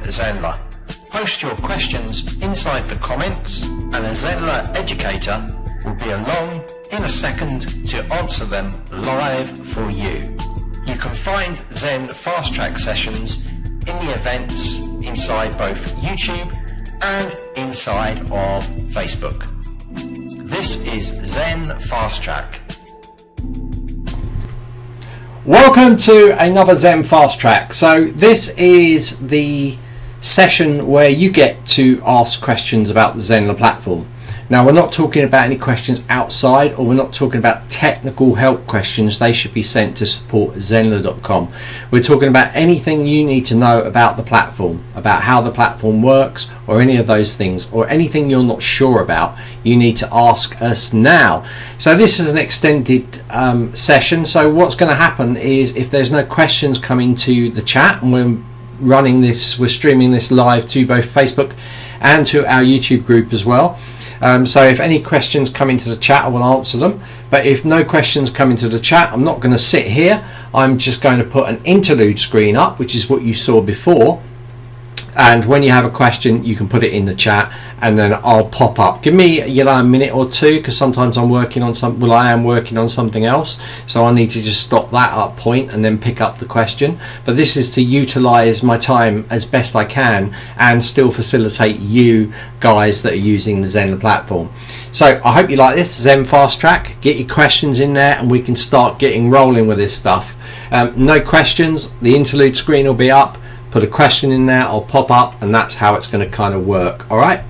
Zenler. Post your questions inside the comments and a Zenler educator will be along in a second to answer them live for you. You can find Zen Fast Track sessions in the events inside both YouTube and inside of Facebook. This is Zen Fast Track. Welcome to another Zen Fast Track. So this is the session where you get to ask questions about the Zenler platform. Now, we're not talking about any questions outside, or we're not talking about technical help questions. They should be sent to support@zenler.com. We're talking about anything you need to know about the platform, about how the platform works, or any of those things, or anything you're not sure about. You need to ask us now. So this is an extended session. So what's going to happen is, if there's no questions coming to the chat, and we're streaming this live to both Facebook and to our YouTube group as well. So if any questions come into the chat, I will answer them. But if no questions come into the chat, I'm not going to sit here. I'm just going to put an interlude screen up, which is what you saw before. And when you have a question, you can put it in the chat, and then I'll pop up. Give me a minute or two, because sometimes I'm working on I am working on something else, so I need to just stop that up point and then pick up the question. But this is to utilize my time as best I can and still facilitate you guys that are using the Zenler platform. So I hope you like this Zen Fast Track. Get your questions in there and we can start getting rolling with this stuff. No questions, the interlude screen will be up. Put a question in there, I'll pop up, and that's how it's going to kind of work. All right,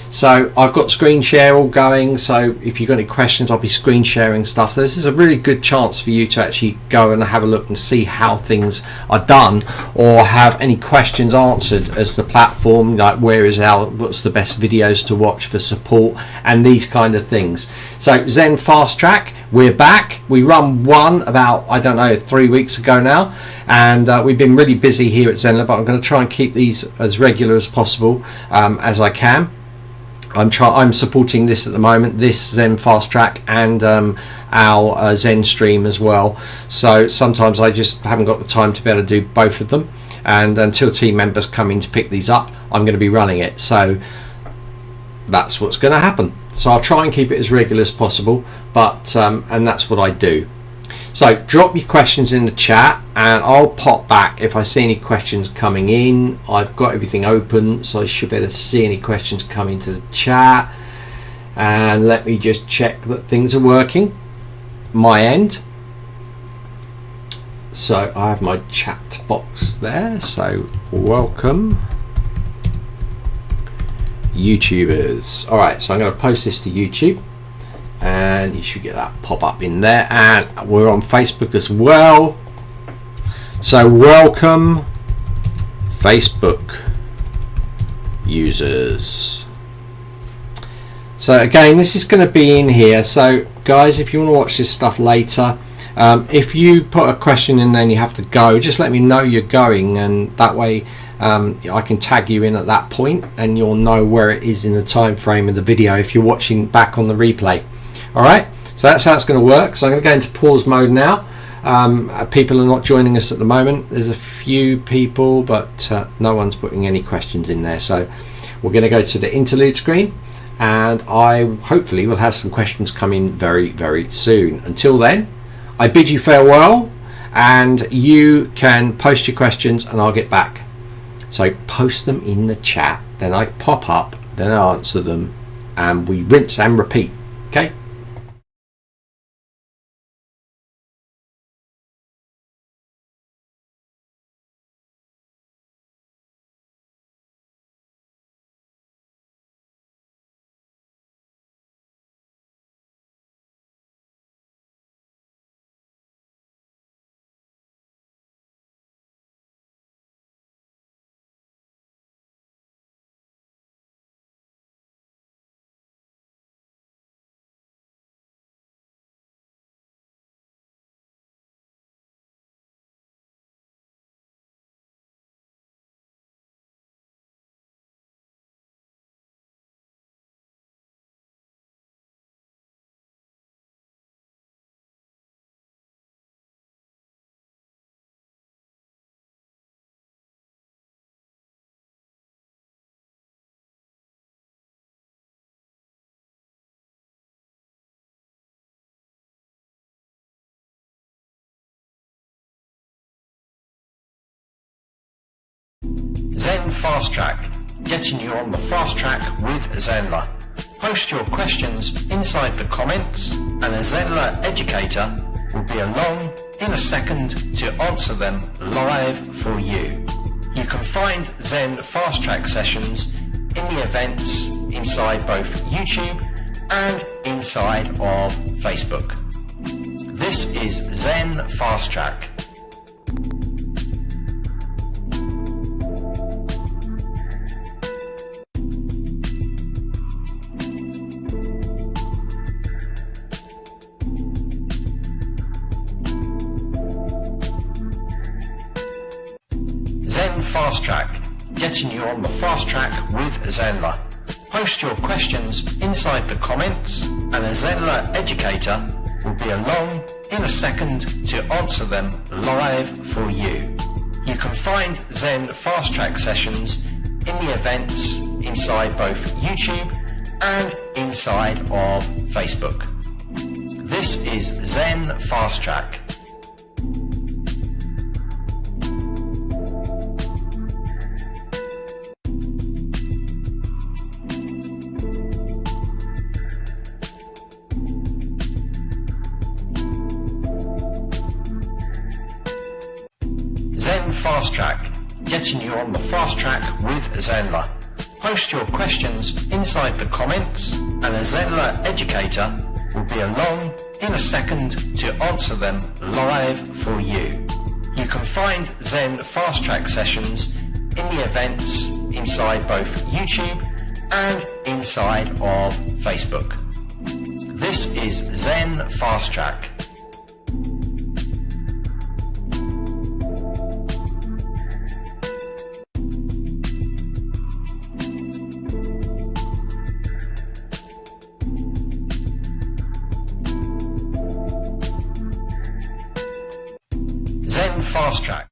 so I've got screen share all going, so if you've got any questions, I'll be screen sharing stuff. So this is a really good chance for you to actually go and have a look and see how things are done, or have any questions answered as the platform, like what's the best videos to watch for support and these kind of things. So Zen Fast Track, we're back. We run one about, I don't know, 3 weeks ago now, and we've been really busy here at Zenler, but I'm going to try and keep these as regular as possible as I can. I'm supporting this at the moment, this Zen Fast Track, and our Zen stream as well. So sometimes I just haven't got the time to be able to do both of them, and until team members come in to pick these up, I'm going to be running it. So that's what's going to happen. So I'll try and keep it as regular as possible, but and that's what I do. So drop your questions in the chat, and I'll pop back if I see any questions coming in. I've got everything open, so I should be able to see any questions come into the chat. And let me just check that things are working my end. So I have my chat box there, so welcome YouTubers. All right, so I'm going to post this to YouTube, and you should get that pop up in there. And we're on Facebook as well, so welcome Facebook users. So again, this is going to be in here. So guys, if you want to watch this stuff later, if you put a question in there and you have to go, just let me know you're going, and that way I can tag you in at that point, and you'll know where it is in the time frame of the video if you're watching back on the replay. All right, so that's how it's going to work. So I'm going to go into pause mode now. People are not joining us at the moment. There's a few people, but no one's putting any questions in there. So we're going to go to the interlude screen, and I hopefully will have some questions come in very, very soon. Until then, I bid you farewell, and you can post your questions and I'll get back. So post them in the chat, then I pop up, then I answer them, and we rinse and repeat. Okay. Zen Fast Track, getting you on the fast track with Zenler. Post your questions inside the comments and a Zenler educator will be along in a second to answer them live for you. You can find Zen Fast Track sessions in the events inside both YouTube and inside of Facebook. This is Zen Fast Track. Zen Fast Track, getting you on the fast track with Zenler. Post your questions inside the comments and a Zenler educator will be along in a second to answer them live for you. You can find Zen Fast Track sessions in the events inside both YouTube and inside of Facebook. This is Zen Fast Track. Zen Fast Track, getting you on the fast track with Zenler. Post your questions inside the comments and a Zenler educator will be along in a second to answer them live for you. You can find Zen Fast Track sessions in the events inside both YouTube and inside of Facebook. This is Zen Fast Track. Zen Fast Track.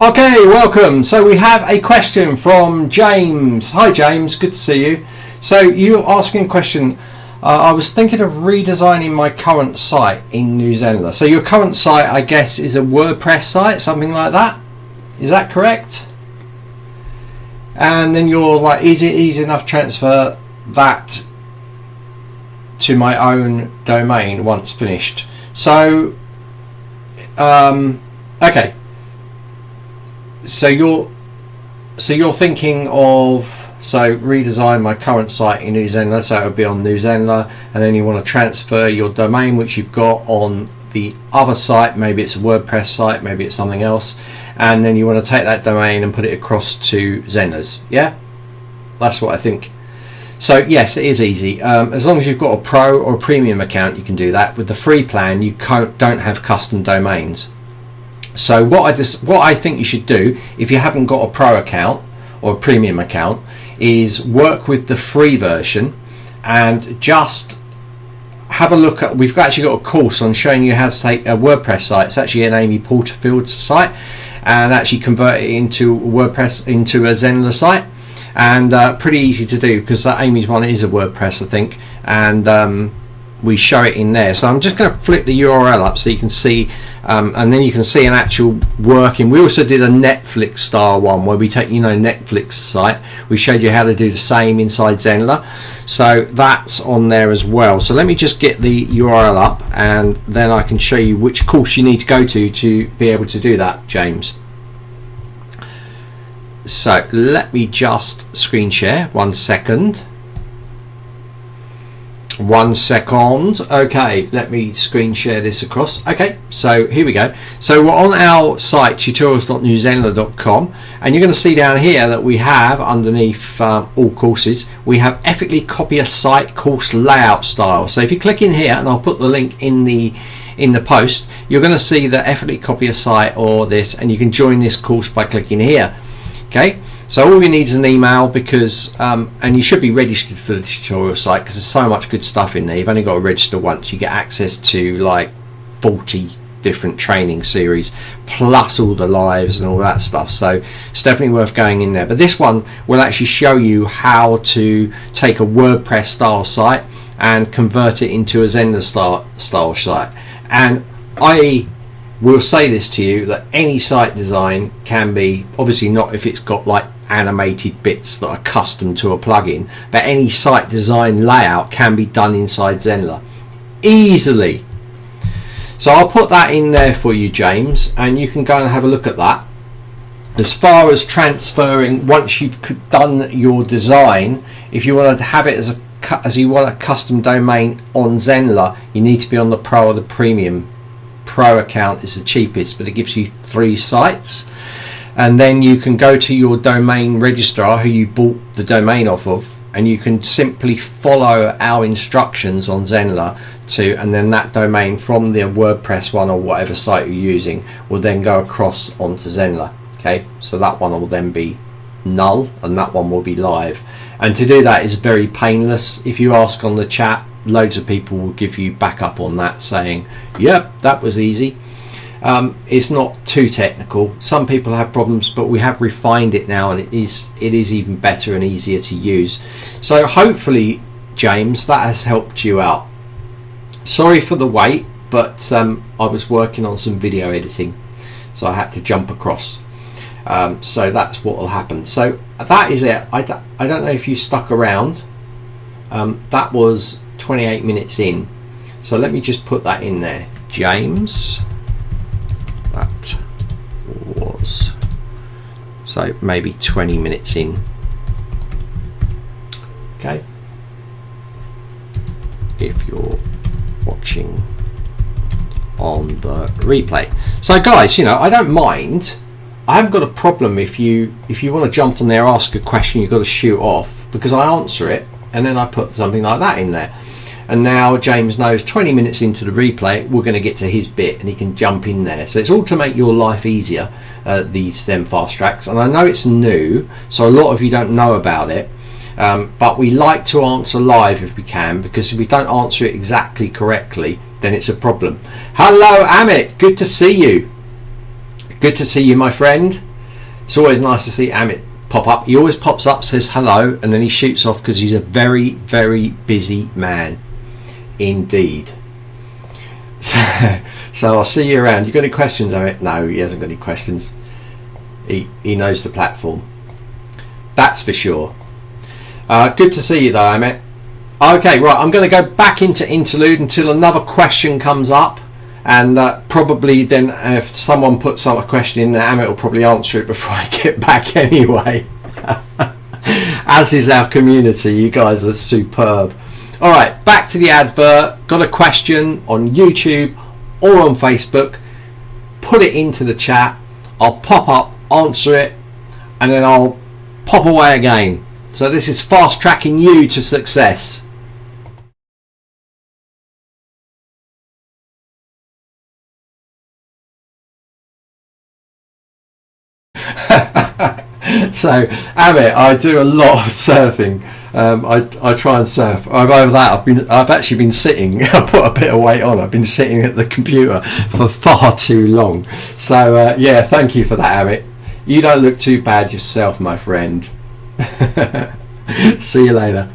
Okay, welcome. So we have a question from James. Hi James, good to see you. So you're asking a question. I was thinking of redesigning my current site in New Zenler. So your current site, I guess, is a WordPress site, something like that. Is that correct? And then you're like, is it easy enough to transfer that to my own domain once finished? So, okay. So you're thinking of redesign my current site in New Zenler, so it would be on New Zenler, and then you want to transfer your domain which you've got on the other site. Maybe it's a WordPress site, maybe it's something else, and then you want to take that domain and put it across to Zenler's. Yeah, that's what I think. So yes, it is easy. As long as you've got a pro or a premium account, you can do that. With the free plan, you don't have custom domains. So what I think you should do, if you haven't got a pro account or a premium account, is work with the free version and just have a look at, we've actually got a course on showing you how to take a WordPress site. It's actually an Amy Porterfield's site, and actually convert it into WordPress into a Zenler site, and pretty easy to do because that Amy's one is a WordPress, I think, and we show it in there. So I'm just going to flip the URL up so you can see, and then you can see an actual working. We also did a Netflix style one where we take, Netflix site, we showed you how to do the same inside Zenler, so that's on there as well. So let me just get the URL up and then I can show you which course you need to go to be able to do that, James. So let me just screen share 1 second. 1 second. Okay, let me screen share this across. Okay, so here we go. So we're on our site, tutorials.newzenler.com, and you're going to see down here that we have underneath all courses, we have ethically copy a site course layout style. So if you click in here, and I'll put the link in the post, you're going to see the ethically copy a site or this, and you can join this course by clicking here. Okay, so all you need is an email, because and you should be registered for the tutorial site because there's so much good stuff in there. You've only got to register once. You get access to like 40 different training series plus all the lives and all that stuff, so it's definitely worth going in there. But this one will actually show you how to take a WordPress style site and convert it into a Zenler style site. And I will say this to you, that any site design can be, obviously not if it's got like animated bits that are custom to a plugin, but any site design layout can be done inside Zenler easily. So I'll put that in there for you, James, and you can go and have a look at that. As far as transferring, once you've done your design, if you want to have it as you want a custom domain on Zenler, you need to be on the pro or the premium. Pro account is the cheapest, but it gives you 3 sites, and then you can go to your domain registrar who you bought the domain off of, and you can simply follow our instructions on Zenler and then that domain from the WordPress one or whatever site you're using will then go across onto Zenler. Okay, so that one will then be null and that one will be live, and to do that is very painless. If you ask on the chat, loads of people will give you backup on that, saying yep, that was easy. It's not too technical. Some people have problems, but we have refined it now, and it is even better and easier to use. So hopefully, James, that has helped you out. Sorry for the wait, but I was working on some video editing, so I had to jump across. So that's what will happen. So that is it. I don't know if you stuck around. That was 28 minutes in, so let me just put that in there, James. That was, so maybe 20 minutes in. Okay, if you're watching on the replay. So guys, I don't mind. I haven't got a problem if you want to jump on there, ask a question, you've got to shoot off, because I answer it and then I put something like that in there. And now James knows 20 minutes into the replay we're going to get to his bit and he can jump in there. So it's all to make your life easier, these ZENFAST tracks. And I know it's new, so a lot of you don't know about it, but we like to answer live if we can, because if we don't answer it exactly correctly, then it's a problem. Hello Amit, good to see you. Good to see you, my friend. It's always nice to see Amit pop up. He always pops up, says hello, and then he shoots off because he's a very, very busy man indeed. So I'll see you around. You got any questions, Amit? No, he hasn't got any questions. He knows the platform, that's for sure. Good to see you though, Amit. Okay, right, I'm going to go back into interlude until another question comes up, and probably then if someone puts some question in there, Amit will probably answer it before I get back anyway. As is our community, you guys are superb. All right, back to the advert. Got a question on YouTube or on Facebook, put it into the chat, I'll pop up, answer it, and then I'll pop away again. So this is fast tracking you to success. So Amit, I do a lot of surfing. I try and surf. Over that, I've actually been sitting. I put a bit of weight on. I've been sitting at the computer for far too long. So yeah, thank you for that, Amit. You don't look too bad yourself, my friend. See you later.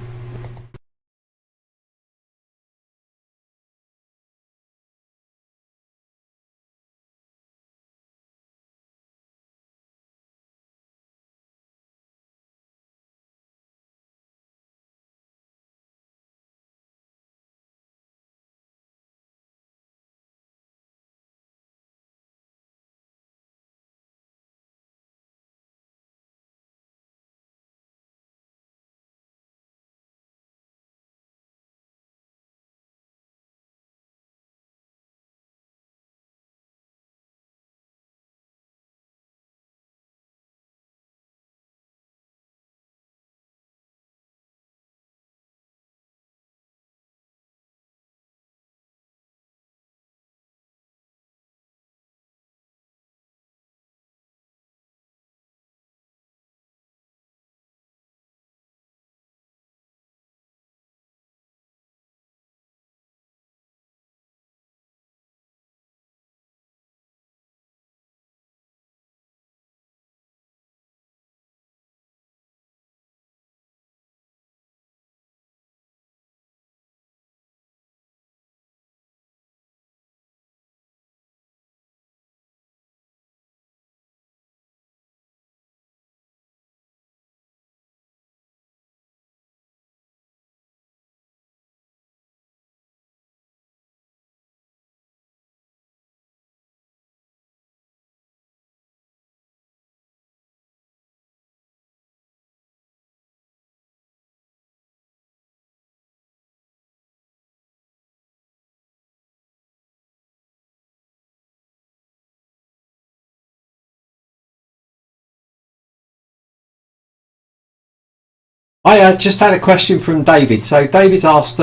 I just had a question from David. So David's asked,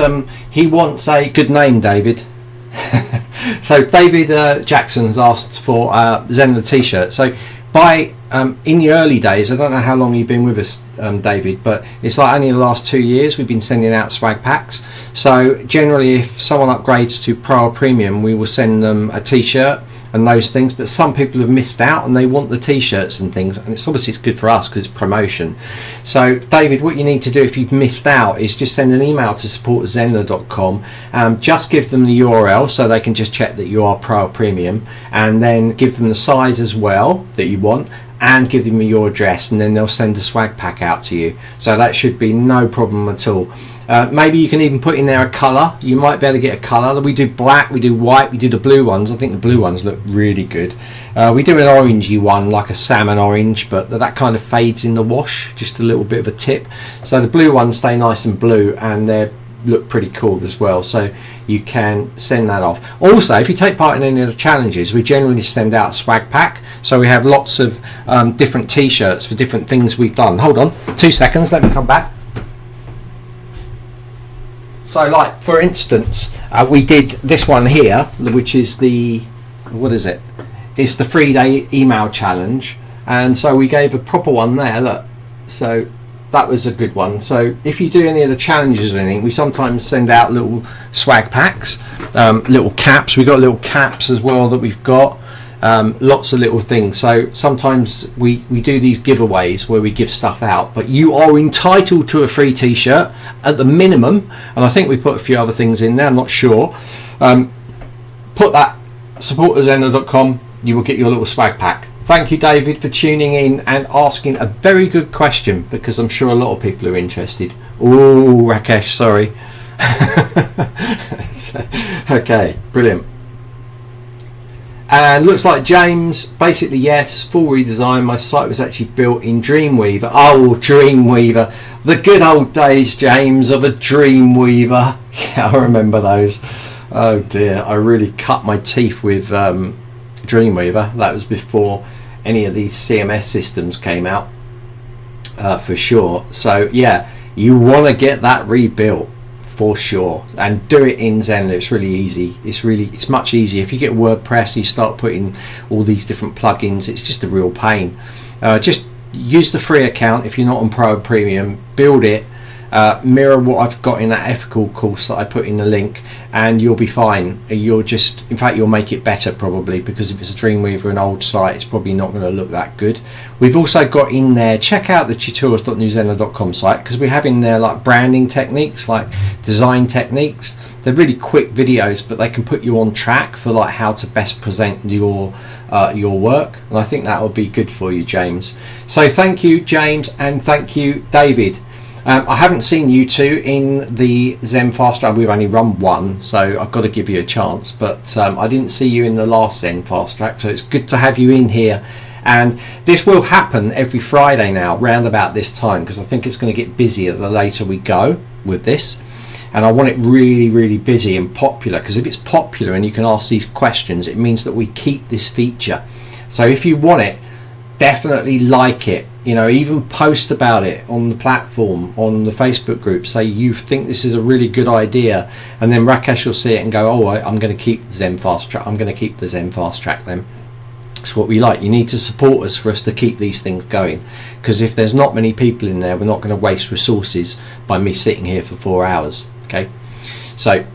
he wants a good name, David. So David Jackson's asked for a Zenler t-shirt. So in the early days, I don't know how long you've been with us, David, but it's like only the last 2 years we've been sending out swag packs. So generally, if someone upgrades to Pro or Premium, we will send them a t-shirt and those things, but some people have missed out and they want the t-shirts and things, and it's obviously it's good for us because it's promotion. So David, what you need to do if you've missed out is just send an email to support@zenler.com, just give them the URL so they can just check that you are Pro or Premium, and then give them the size as well that you want, and give them your address, and then they'll send a swag pack out to you. So that should be no problem at all. Maybe you can even put in there a colour. You might be able to get a colour. We do black, we do white, we do the blue ones. I think the blue ones look really good. We do an orangey one, like a salmon orange, but that kind of fades in the wash, just a little bit of a tip. So the blue ones stay nice and blue, and they look pretty cool as well. So you can send that off. Also, if you take part in any of the challenges, we generally send out a swag pack. So we have lots of different t-shirts for different things we've done. Hold on 2 seconds, let me come back. So like for instance, we did this one here, which is the, what is it? It's the 3-day email challenge, and so we gave a proper one there, look. So that was a good one. So if you do any of the challenges or anything, we sometimes send out little swag packs, little caps. We've got little caps as well that we've got. lots of little things. So sometimes we do these giveaways where we give stuff out, but you are entitled to a free t-shirt at the minimum, and I think we put a few other things in there, I'm not sure. Put that support@zenler.com, you will get your little swag pack. Thank you, David, for tuning in and asking a very good question, because I'm sure a lot of people are interested. Oh, Rakesh, sorry. Okay, brilliant. And looks like James, basically yes, full redesign. My site was actually built in Dreamweaver. Oh, Dreamweaver. The good old days, James, of a Dreamweaver. Yeah, I remember those. Oh dear, I really cut my teeth with Dreamweaver. That was before any of these CMS systems came out, for sure. So yeah, you want to get that rebuilt for sure, and do it in Zenler. It's really easy. It's much easier. If you get WordPress and you start putting all these different plugins, it's just a real pain. Just use the free account if you're not on Pro or Premium. Build it, mirror what I've got in that ethical course that I put in the link, and you'll be fine. In fact, you'll make it better probably, because if it's a Dreamweaver, an old site, it's probably not going to look that good. We've also got in there, check out the tutorials.newzenler.com site, because we have in there like branding techniques, like design techniques. They're really quick videos, but they can put you on track for like how to best present your work, and I think that will be good for you, James. So thank you, James, and thank you, David. I haven't seen you two in the ZENFAST track. We've only run one, so I've got to give you a chance, but I didn't see you in the last ZENFAST track, so it's good to have you in here. And this will happen every Friday now, round about this time, because I think it's going to get busier the later we go with this, and I want it really, really busy and popular, because if it's popular and you can ask these questions, it means that we keep this feature. So if you want it, definitely like it, you know, even post about it on the platform, on the Facebook group, say you think this is a really good idea, and then Rakesh will see it and go, oh, I'm going to keep the ZENFAST track, I'm going to keep the ZENFAST track then. It's what we like. You need to support us for us to keep these things going, because if there's not many people in there, we're not going to waste resources by me sitting here for 4 hours. Okay, so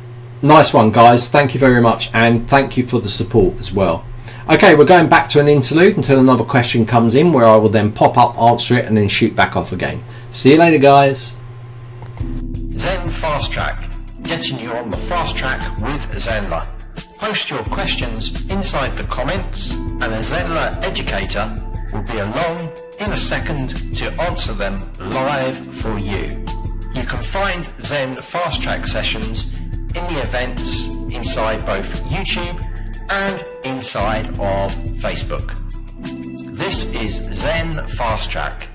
nice one, guys, thank you very much, and thank you for the support as well. Okay, we're going back to an interlude until another question comes in, where I will then pop up, answer it, and then shoot back off again. See you later, guys. Zen Fast Track, getting you on the fast track with Zenler. Post your questions inside the comments, and a Zenler educator will be along in a second to answer them live for you. You can find Zen Fast Track sessions in the events inside both YouTube and inside of Facebook. This is Zen Fast Track.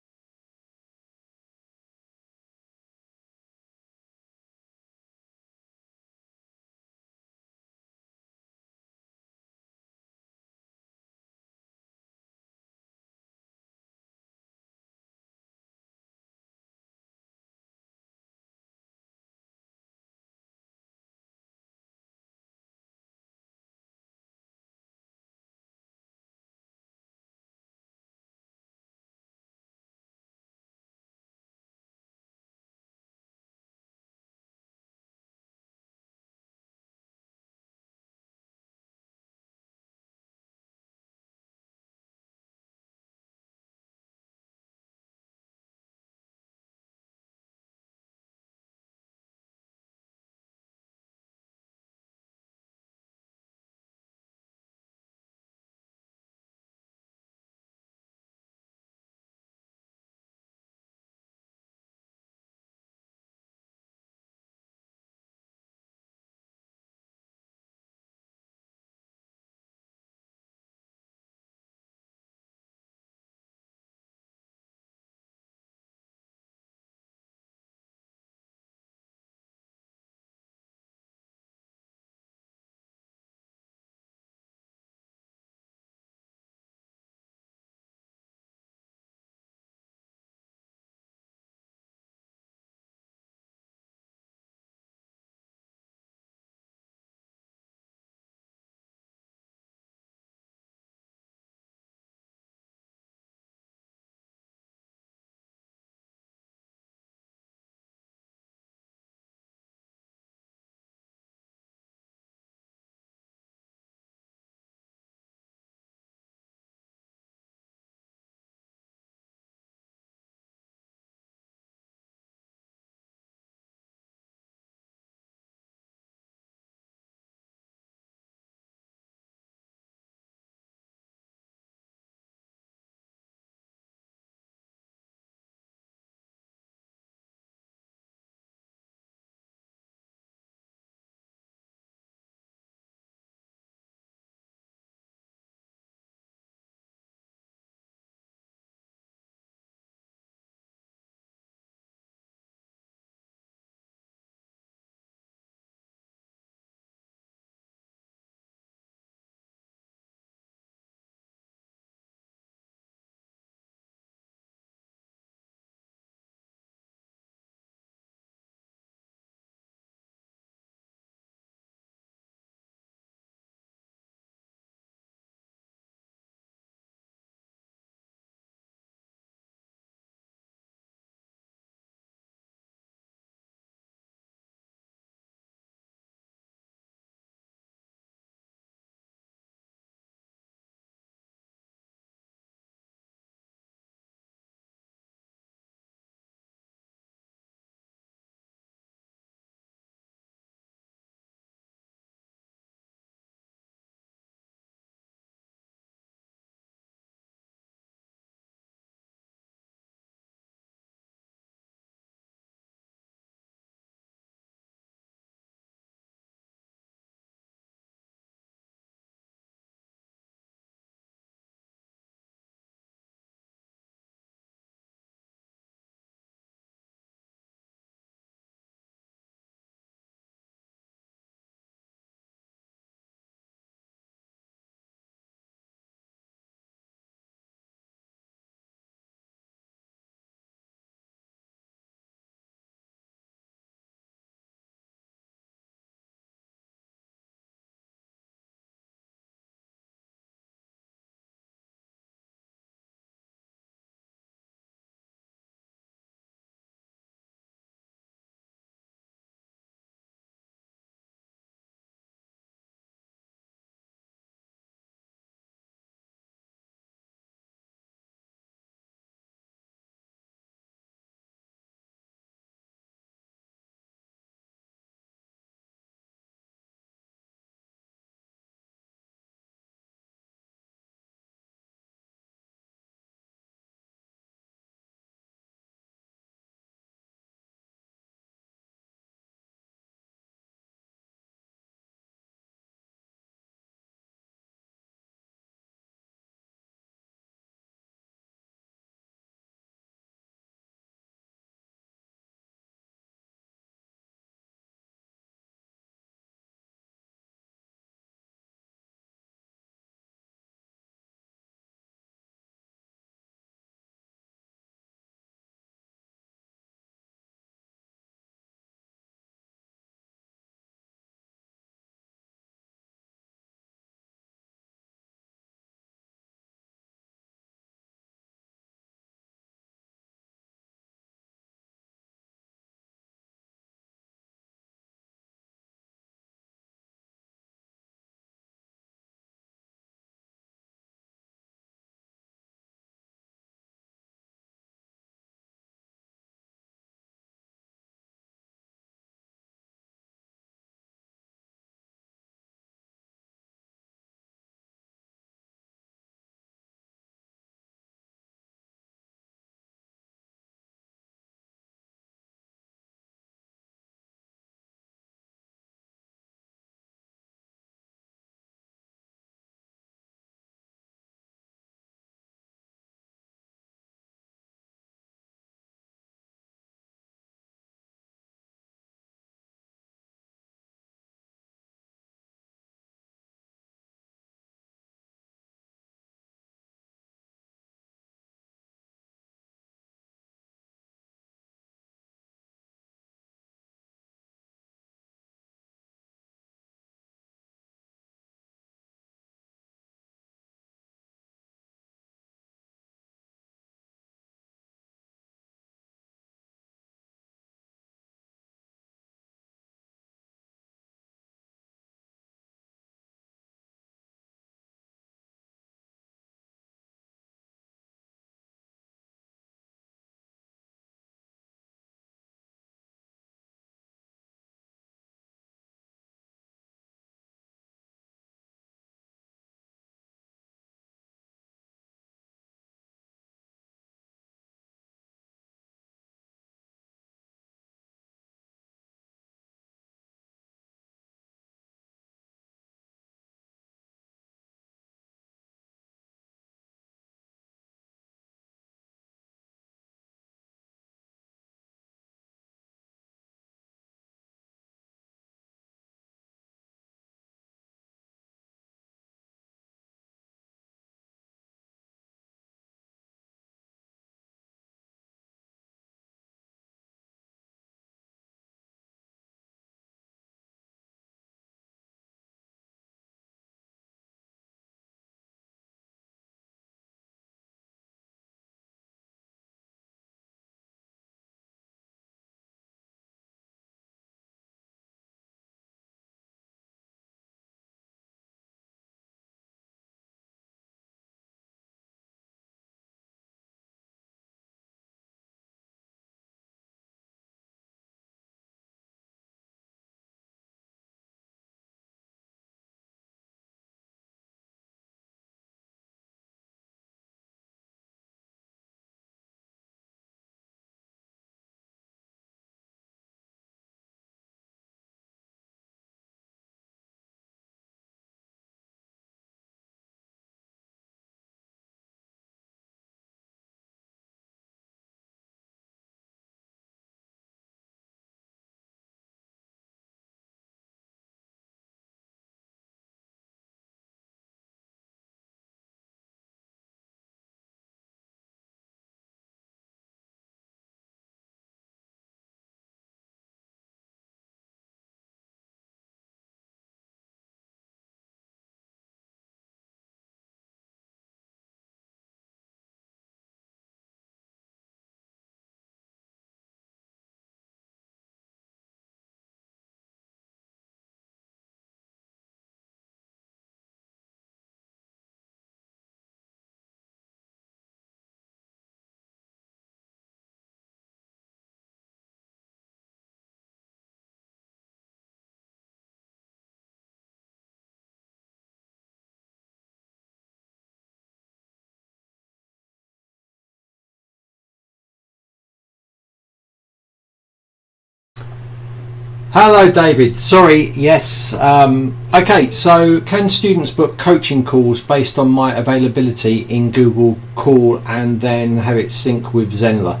Hello David, sorry, yes. Okay, so can students book coaching calls based on my availability in Google Call and then have it sync with Zenler?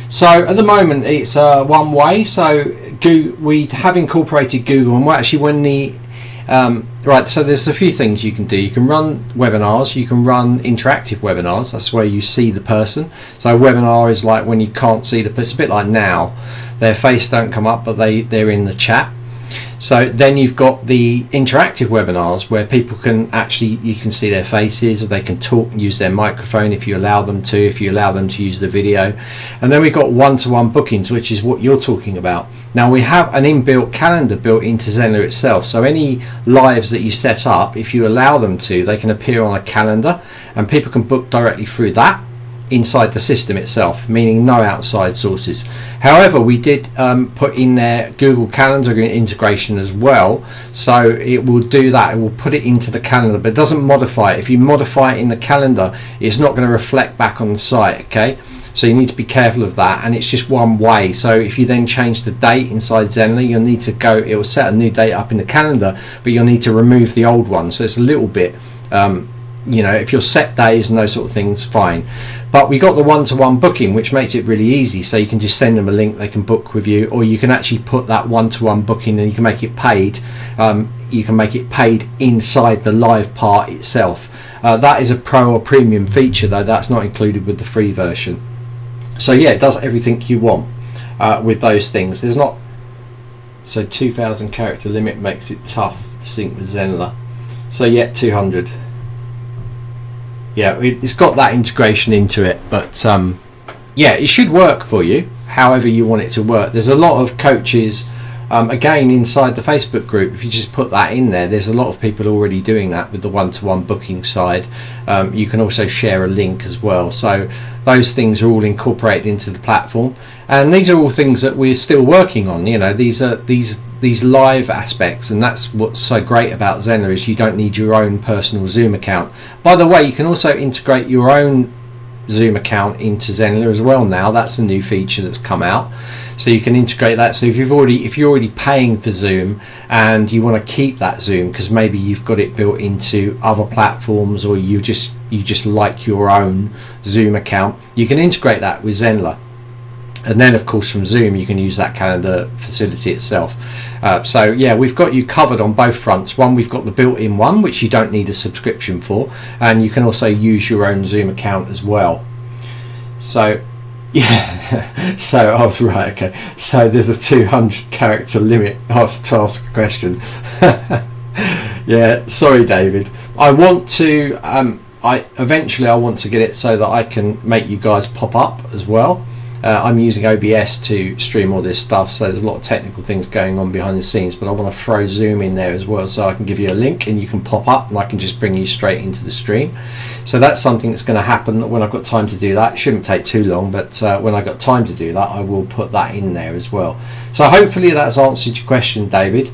So at the moment it's one way, so we have incorporated Google, and right, so there's a few things you can do. You can run webinars, you can run interactive webinars, that's where you see the person. So a webinar is like when you can't see the person, it's a bit like now, their face don't come up but they're in the chat. So then you've got the interactive webinars where people can actually, you can see their faces, or they can talk and use their microphone if you allow them to, use the video. And then we've got one-to-one bookings, which is what you're talking about. Now we have an inbuilt calendar built into Zenler itself, so any lives that you set up, if you allow them to, they can appear on a calendar and people can book directly through that inside the system itself, meaning no outside sources. However, we did put in there Google Calendar integration as well, so it will do that. It will put it into the calendar, but it doesn't modify it. If you modify it in the calendar, it's not going to reflect back on the site, okay? So you need to be careful of that, and it's just one way. So if you then change the date inside Zenler, you'll need to go, it will set a new date up in the calendar, but you'll need to remove the old one. So it's a little bit you know, if you're set days and those sort of things, fine. But we got the one-to-one booking, which makes it really easy. So you can just send them a link, they can book with you, or you can actually put that one-to-one booking and you can make it paid. You can make it paid inside the live part itself. That is a pro or premium feature though, that's not included with the free version. So yeah, it does everything you want with those things. There's not, so 2,000 character limit makes it tough to sync with Zenler. So yeah, 200. Yeah, it's got that integration into it, but yeah, it should work for you however you want it to work. There's a lot of coaches again inside the Facebook group. If you just put that in there, there's a lot of people already doing that with the one-to-one booking side. You can also share a link as well, so those things are all incorporated into the platform, and these are all things that we're still working on. You know, these are these live aspects, and that's what's so great about Zenler, is you don't need your own personal Zoom account. By the way, you can also integrate your own Zoom account into Zenler as well now. That's a new feature that's come out, so you can integrate that. So if you're already paying for Zoom and you want to keep that Zoom because maybe you've got it built into other platforms, or you just like your own Zoom account, you can integrate that with Zenler. And then of course from Zoom you can use that calendar facility itself. So yeah, we've got you covered on both fronts. One, we've got the built-in one which you don't need a subscription for, and you can also use your own Zoom account as well. So yeah, so I was right, okay, so there's a 200 character limit to ask a question. Yeah, sorry David, I want to eventually I want to get it so that I can make you guys pop up as well. I'm using OBS to stream all this stuff, so there's a lot of technical things going on behind the scenes, but I want to throw Zoom in there as well, so I can give you a link and you can pop up and I can just bring you straight into the stream. So that's something that's going to happen when I've got time to do that. It shouldn't take too long, but when I've got time to do that, I will put that in there as well. So hopefully that's answered your question, David.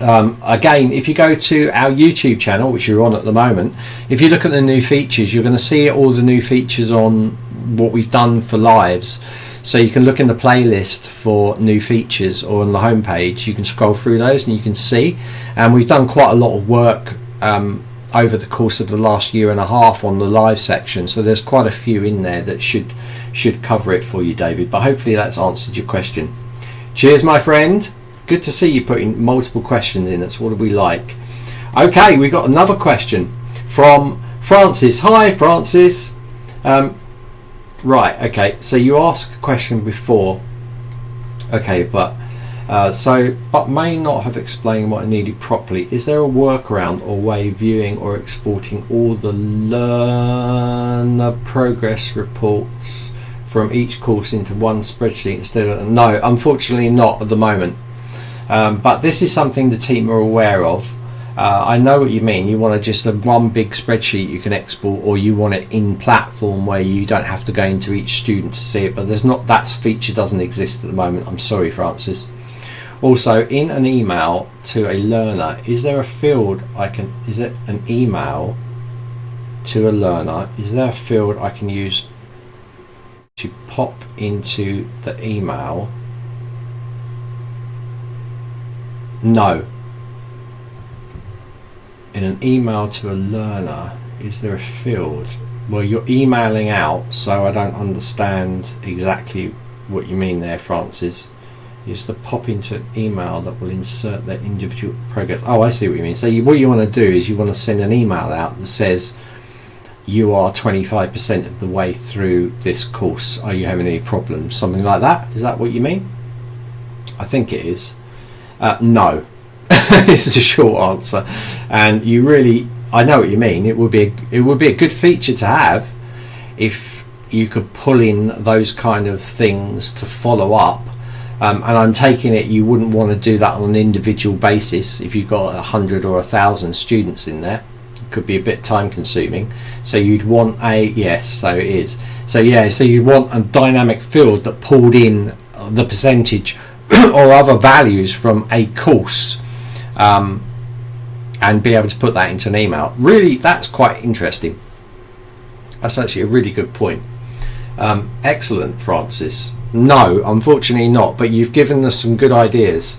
Again, if you go to our YouTube channel, which you're on at the moment, if you look at the new features, you're going to see all the new features on what we've done for lives. So you can look in the playlist for new features, or on the homepage you can scroll through those and you can see, and we've done quite a lot of work over the course of the last year and a half on the live section, so there's quite a few in there that should cover it for you, David. But hopefully that's answered your question. Cheers my friend, good to see you putting multiple questions in, that's what we like. Okay, we've got another question from Francis. Hi Francis. Right, okay, so you asked a question before, okay, but may not have explained what I needed properly. Is there a workaround or way of viewing or exporting all the learner progress reports from each course into one spreadsheet instead of... No, unfortunately not at the moment, but this is something the team are aware of. I know what you mean. You want just one big spreadsheet you can export, or you want it in platform where you don't have to go into each student to see it, but there's not, that feature doesn't exist at the moment. I'm sorry Francis. Also, in an email to a learner, is there a field is it an email to a learner, is there a field I can use to pop into the email No. In an email to a learner, is there a field? Well, you're emailing out, so I don't understand exactly what you mean there, Francis. Is to pop into an email that will insert their individual progress. Oh, I see what you mean. So what you want to do is you want to send an email out that says you are 25% of the way through this course. Are you having any problems? Something like that. Is that what you mean? I think it is. No. This is a short answer. And you really, I know what you mean. It would be a good feature to have if you could pull in those kind of things to follow up. And I'm taking it you wouldn't want to do that on an individual basis if you've got 100 or 1,000 students in there. It could be a bit time consuming. So you'd want so it is. So yeah, so you'd want a dynamic field that pulled in the percentage or other values from a course, and be able to put that into an email. Really, that's quite interesting. That's actually a really good point. Excellent, Francis. No, unfortunately not, but you've given us some good ideas.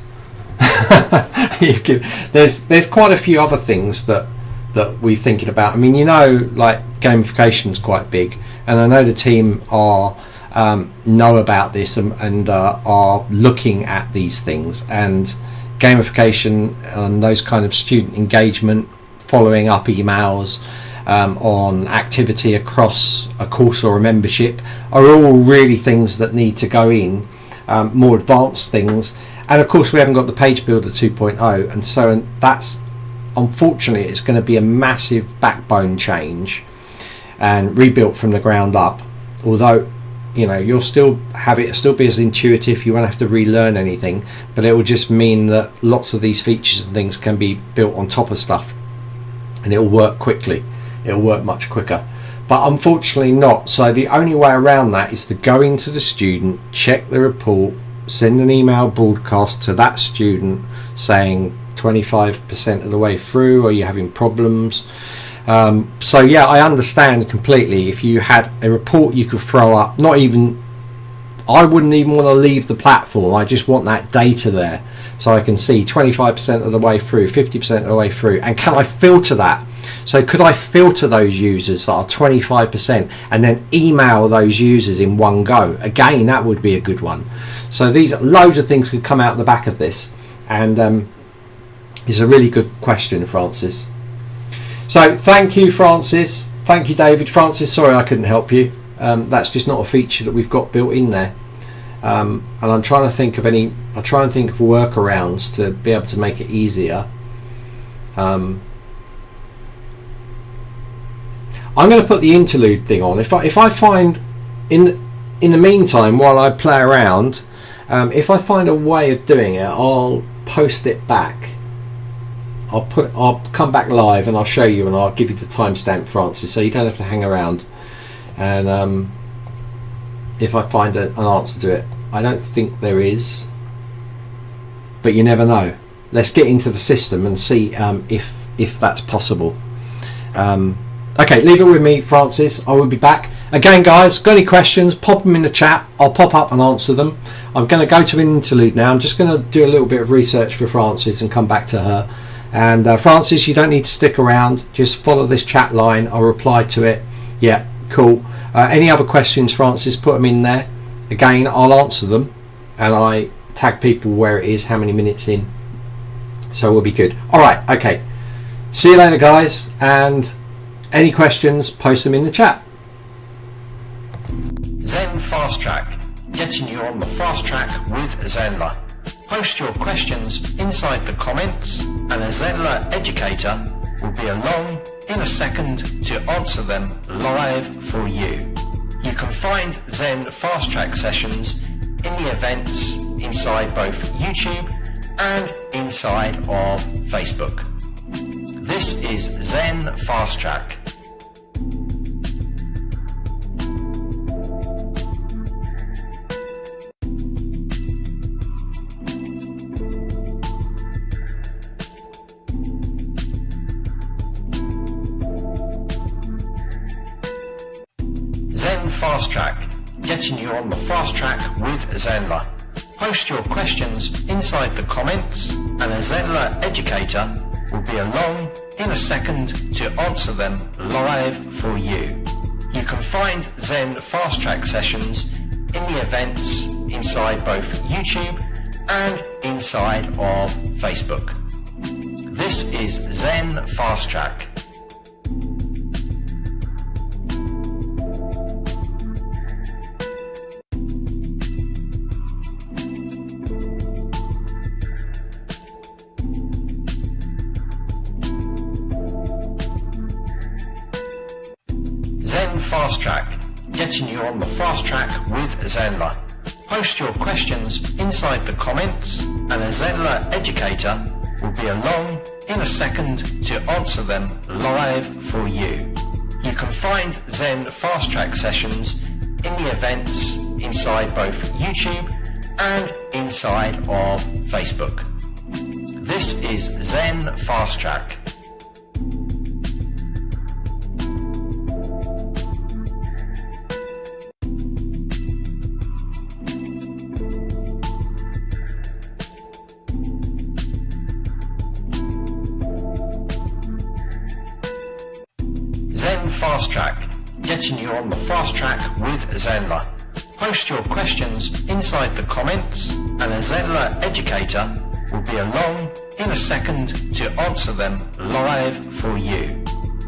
There's quite a few other things that we're thinking about. I mean, like gamification is quite big, and I know the team know about this and are looking at these things, and gamification and those kind of student engagement, following up emails on activity across a course or a membership are all really things that need to go in, more advanced things. And of course we haven't got the page builder 2.0, and so that's, unfortunately, it's going to be a massive backbone change and rebuilt from the ground up. Although you'll still have it still be as intuitive, you won't have to relearn anything, but it will just mean that lots of these features and things can be built on top of stuff, and it'll work quickly. It'll work much quicker, but unfortunately not. So the only way around that is to go into the student, check the report, send an email broadcast to that student saying 25% of the way through, are you having problems? So yeah, I understand completely. If you had a report you could throw up, I wouldn't even want to leave the platform. I just want that data there so I can see 25% of the way through, 50% of the way through, and can I filter that? So could I filter those users that are 25% and then email those users in one go? Again, that would be a good one. So loads of things could come out the back of this, and it's a really good question, Francis. So thank you, Francis. Thank you, David. Francis, sorry I couldn't help you. That's just not a feature that we've got built in there. And I'm trying to think of workarounds to be able to make it easier. I'm going to put the interlude thing on. If I find in the meantime, while I play around, if I find a way of doing it, I'll post it back. I'll come back live and I'll show you, and I'll give you the timestamp, Francis, so you don't have to hang around. And if I find an answer to it, I don't think there is, but you never know. Let's get into the system and see if that's possible. Okay, leave it with me, Francis. I will be back. Again, guys, got any questions, pop them in the chat. I'll pop up and answer them. I'm going to go to an interlude now. I'm just going to do a little bit of research for Francis and come back to her. And Francis, you don't need to stick around. Just follow this chat line. I'll reply to it. Yeah, cool. Any other questions, Francis, put them in there. Again, I'll answer them. And I tag people where it is, how many minutes in. So we'll be good. All right, okay. See you later, guys. And any questions, post them in the chat. Zen Fast Track, getting you on the fast track with Zenler. Post your questions inside the comments, and a Zenler educator will be along in a second to answer them live for you. You can find Zen Fast Track sessions in the events inside both YouTube and inside of Facebook. This is Zen Fast Track. Zen Fast Track, getting you on the fast track with Zenler. Post your questions inside the comments and a Zenler educator will be along in a second to answer them live for you. You can find Zen Fast Track sessions in the events inside both YouTube and inside of Facebook. This is Zen Fast Track. Zen Fast Track, getting you on the fast track with Zenler. Post your questions inside the comments and a Zenler educator will be along in a second to answer them live for you. You can find Zen Fast Track sessions in the events inside both YouTube and inside of Facebook. This is Zen Fast Track. Zen Fast Track, getting you on the fast track with Zenler. Post your questions inside the comments and a Zenler educator will be along in a second to answer them live for you.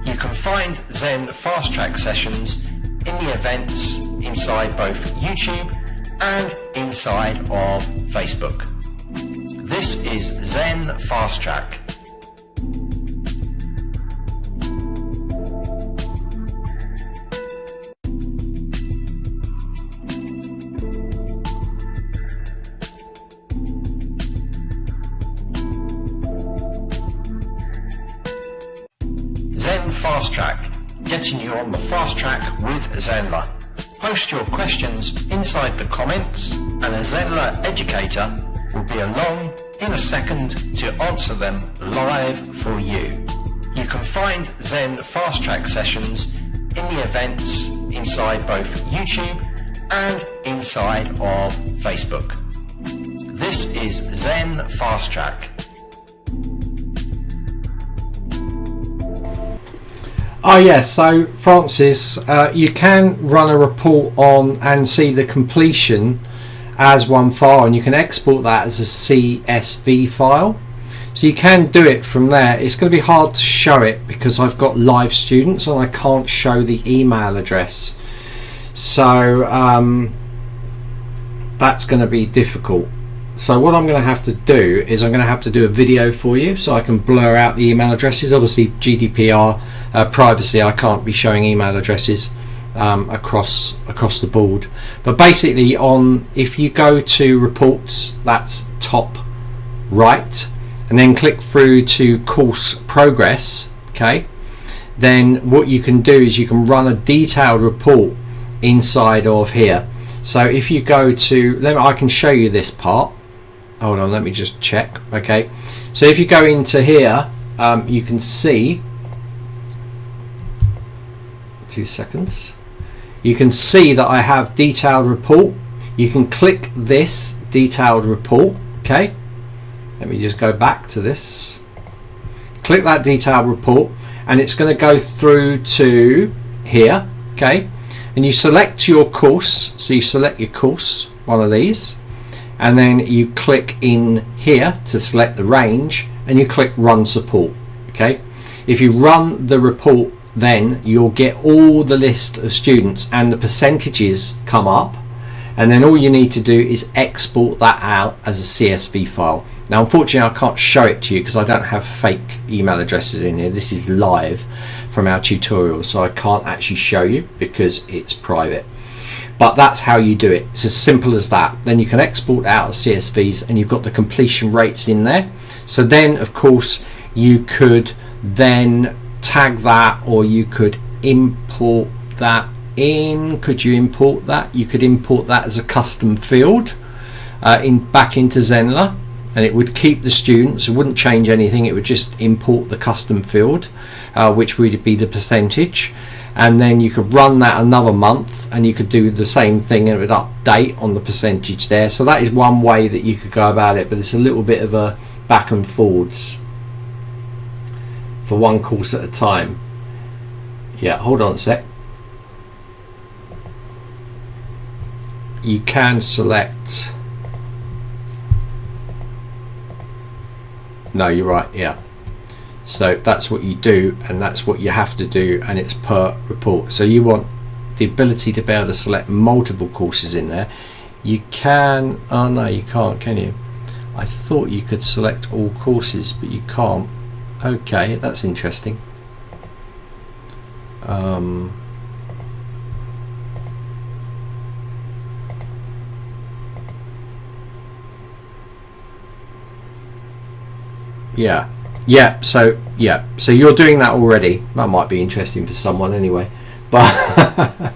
You can find Zen Fast Track sessions in the events inside both YouTube and inside of Facebook. This is Zen Fast Track. Zen Fast Track, getting you on the fast track with Zenler. Post your questions inside the comments and a Zenler educator will be along in a second to answer them live for you. You can find Zen Fast Track sessions in the events inside both YouTube and inside of Facebook. This is Zen Fast Track. Oh yes, so Francis, you can run a report on and see the completion as one file, and you can export that as a CSV file. So you can do it from there. It's going to be hard to show it because I've got live students and I can't show the email address. So that's going to be difficult. So what I'm going to have to do is I'm going to have to do a video for you so I can blur out the email addresses. Obviously GDPR privacy, I can't be showing email addresses across the board. But basically, if you go to reports, that's top right, and then click through to course progress, okay, then what you can do is you can run a detailed report inside of here. So if you go to, I can show you this part. Hold on, let me just check. Okay, so if you go into here, you can see, 2 seconds, you can see that I have detailed report. You can click this detailed report. Okay, let me just go back to this, click that detailed report, and it's going to go through to here. Okay, and you select your course, so you select your course, one of these, and then you click in here to select the range and you click run support. Okay, if you run the report, then you'll get all the list of students and the percentages come up, and then all you need to do is export that out as a CSV file. Now unfortunately I can't show it to you because I don't have fake email addresses in here. This is live from our tutorial, so I can't actually show you because it's private. But that's how you do it. It's as simple as that. Then you can export out as CSVs and you've got the completion rates in there. So then of course you could then tag that, or you could import that in. Could you import that? You could import that as a custom field back into Zenler, and it would keep the students. It wouldn't change anything. It would just import the custom field, which would be the percentage. and then you could run that another month and you could do the same thing and it would update on the percentage there. So that is one way that you could go about it, but it's a little bit of a back and forwards for one course at a time. Yeah, hold on a sec. You can select, no, you're right, yeah. So that's what you do, and that's what you have to do, and it's per report. So you want the ability to be able to select multiple courses in there. You can, oh no, you can't, can you? I thought you could select all courses, but you can't. Okay, that's interesting. So you're doing that already. That might be interesting for someone anyway, but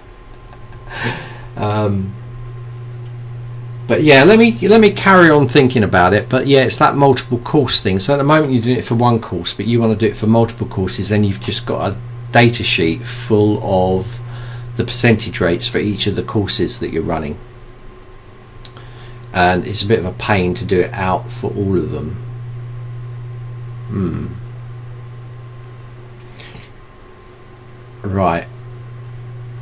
but yeah, let me carry on thinking about it. But yeah, it's that multiple course thing. So at the moment you're doing it for one course, but you want to do it for multiple courses, then you've just got a data sheet full of the percentage rates for each of the courses that you're running, and it's a bit of a pain to do it out for all of them. Right,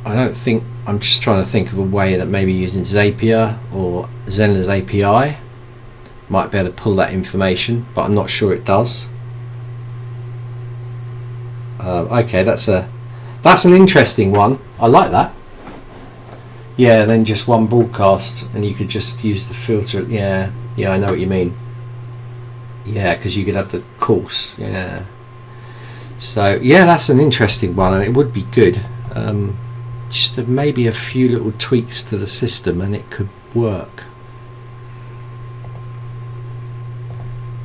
I'm just trying to think of a way that maybe using Zapier or Zenler's API might be able to pull that information, but I'm not sure it does. Okay, that's an interesting one. I like that. Yeah, and then just one broadcast, and you could just use the filter. Yeah, I know what you mean. Yeah, because you could have the course. Yeah. So yeah, that's an interesting one, and it would be good. Just maybe a few little tweaks to the system, and it could work.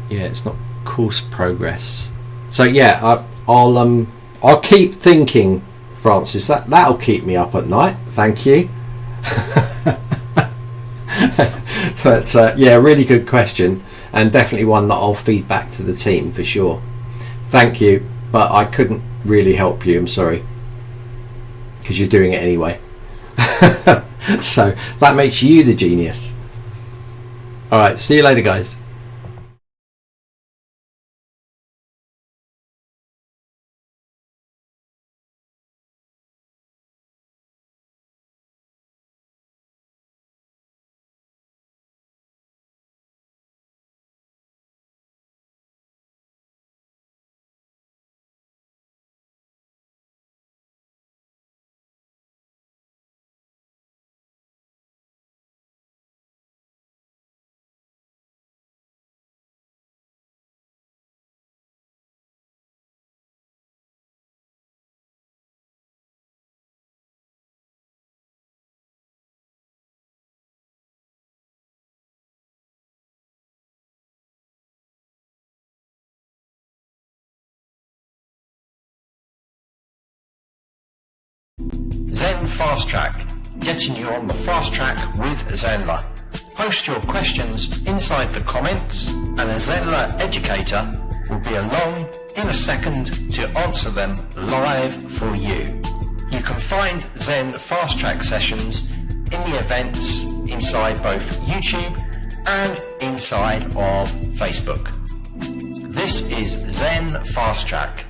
Yeah, it's not course progress. So yeah, I'll keep thinking, Francis. That'll keep me up at night. Thank you. But yeah, really good question, and definitely one that I'll feed back to the team for sure. Thank you, but I couldn't really help you. I'm sorry, because you're doing it anyway. So that makes you the genius. All right, see you later, guys. Zen Fast Track, getting you on the fast track with Zenler. Post your questions inside the comments, and a Zenler educator will be along in a second to answer them live for you. You can find Zen Fast Track sessions in the events inside both YouTube and inside of Facebook. This is Zen Fast Track.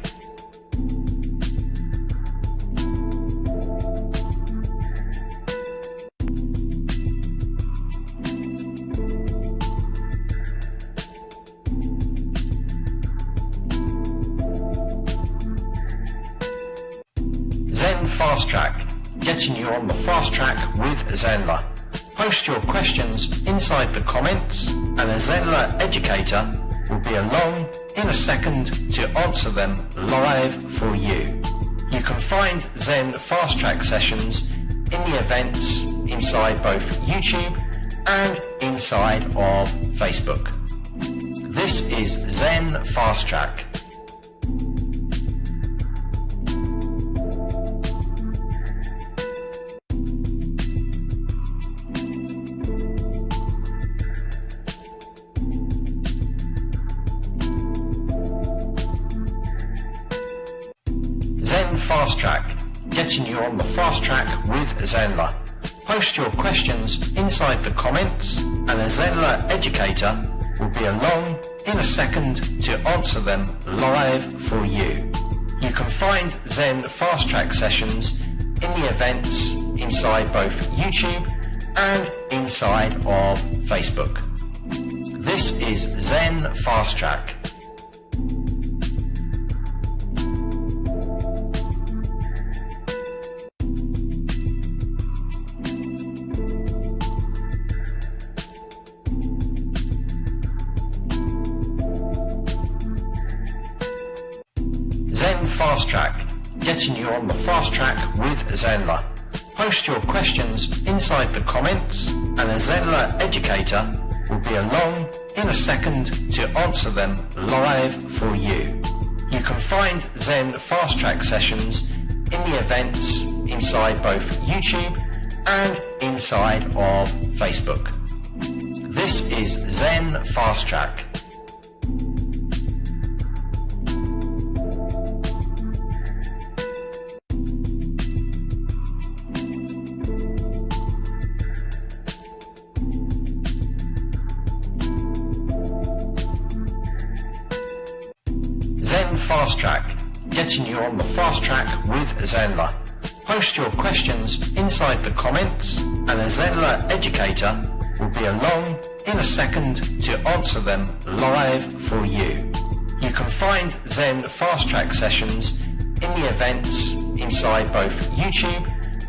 Zen Fast Track, getting you on the fast track with Zenler. Post your questions inside the comments, and a Zenler educator will be along in a second to answer them live for you. You can find Zen Fast Track sessions in the events inside both YouTube and inside of Facebook. This is Zen Fast Track. Zen Fast Track, getting getting you on the fast track with Zenler. Post your questions inside the comments and a Zenler educator will be along in a second to answer them live for you. You can find Zen fast track sessions in the events inside both YouTube and inside of Facebook. This is Zen Fast Track. Zen Fast Track, getting you on the fast track with Zenler. Post your questions inside the comments and a Zenler educator will be along in a second to answer them live for you. You can find Zen Fast Track sessions in the events inside both YouTube and inside of Facebook. This is Zen Fast Track. Zen Fast Track, getting you on the fast track with Zenler. Post your questions inside the comments and a Zenler educator will be along in a second to answer them live for you. You can find Zen Fast Track sessions in the events inside both YouTube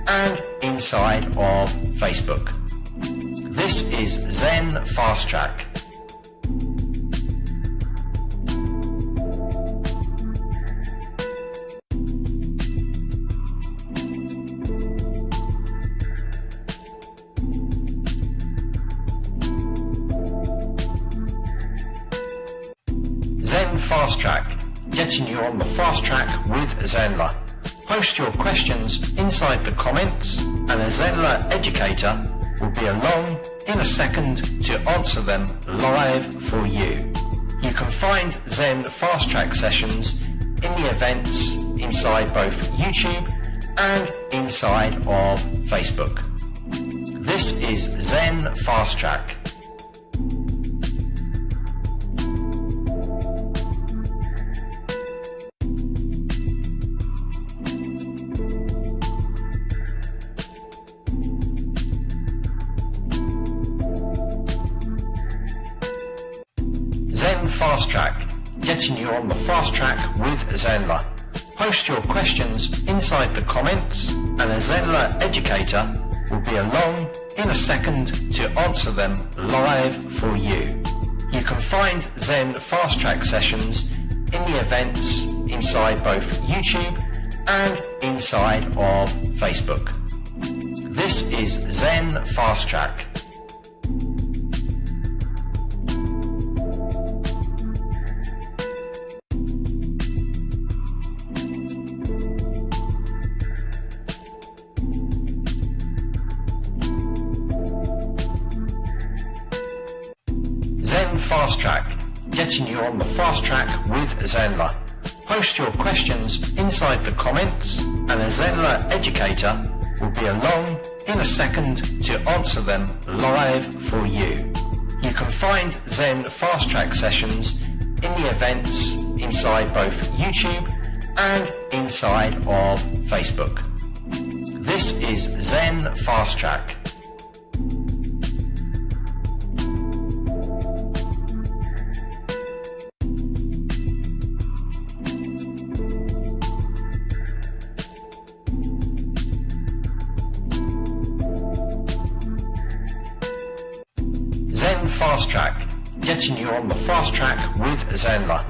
and inside of Facebook. This is Zen Fast Track. Zen Fast Track, getting you on the fast track with Zenler. Post your questions inside the comments and a Zenler educator will be along in a second to answer them live for you. You can find Zen Fast Track sessions in the events inside both YouTube and inside of Facebook. This is Zen Fast Track. Zen Fast Track, getting you on the fast track with Zenler. Post your questions inside the comments and a Zenler educator will be along in a second to answer them live for you. You can find Zen Fast Track sessions in the events inside both YouTube and inside of Facebook. This is Zen Fast Track. Zen Fast Track, getting you on the fast track with Zenler. Post your questions inside the comments and a Zenler educator will be along in a second to answer them live for you. You can find Zen Fast Track sessions in the events inside both YouTube and inside of Facebook. This is Zen Fast Track. Zen Fast Track, getting you on the fast track with Zenler.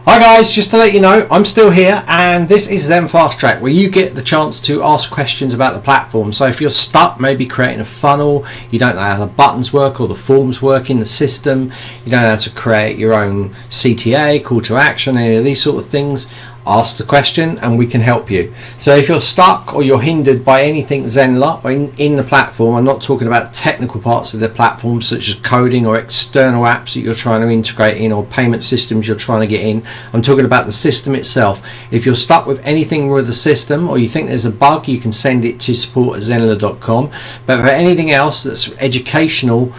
Hi guys, just to let you know, I'm still here and this is Zen Fast Track where you get the chance to ask questions about the platform. So if you're stuck maybe creating a funnel, you don't know how the buttons work or the forms work in the system, you don't know how to create your own CTA, call to action, any of these sort of things, ask the question and we can help you. So if you're stuck or you're hindered by anything Zenler or in the platform, I'm not talking about technical parts of the platform such as coding or external apps that you're trying to integrate in or payment systems you're trying to get in. I'm talking about the system itself. If you're stuck with anything with the system or you think there's a bug, you can send it to support@zenler.com. But for anything else that's educational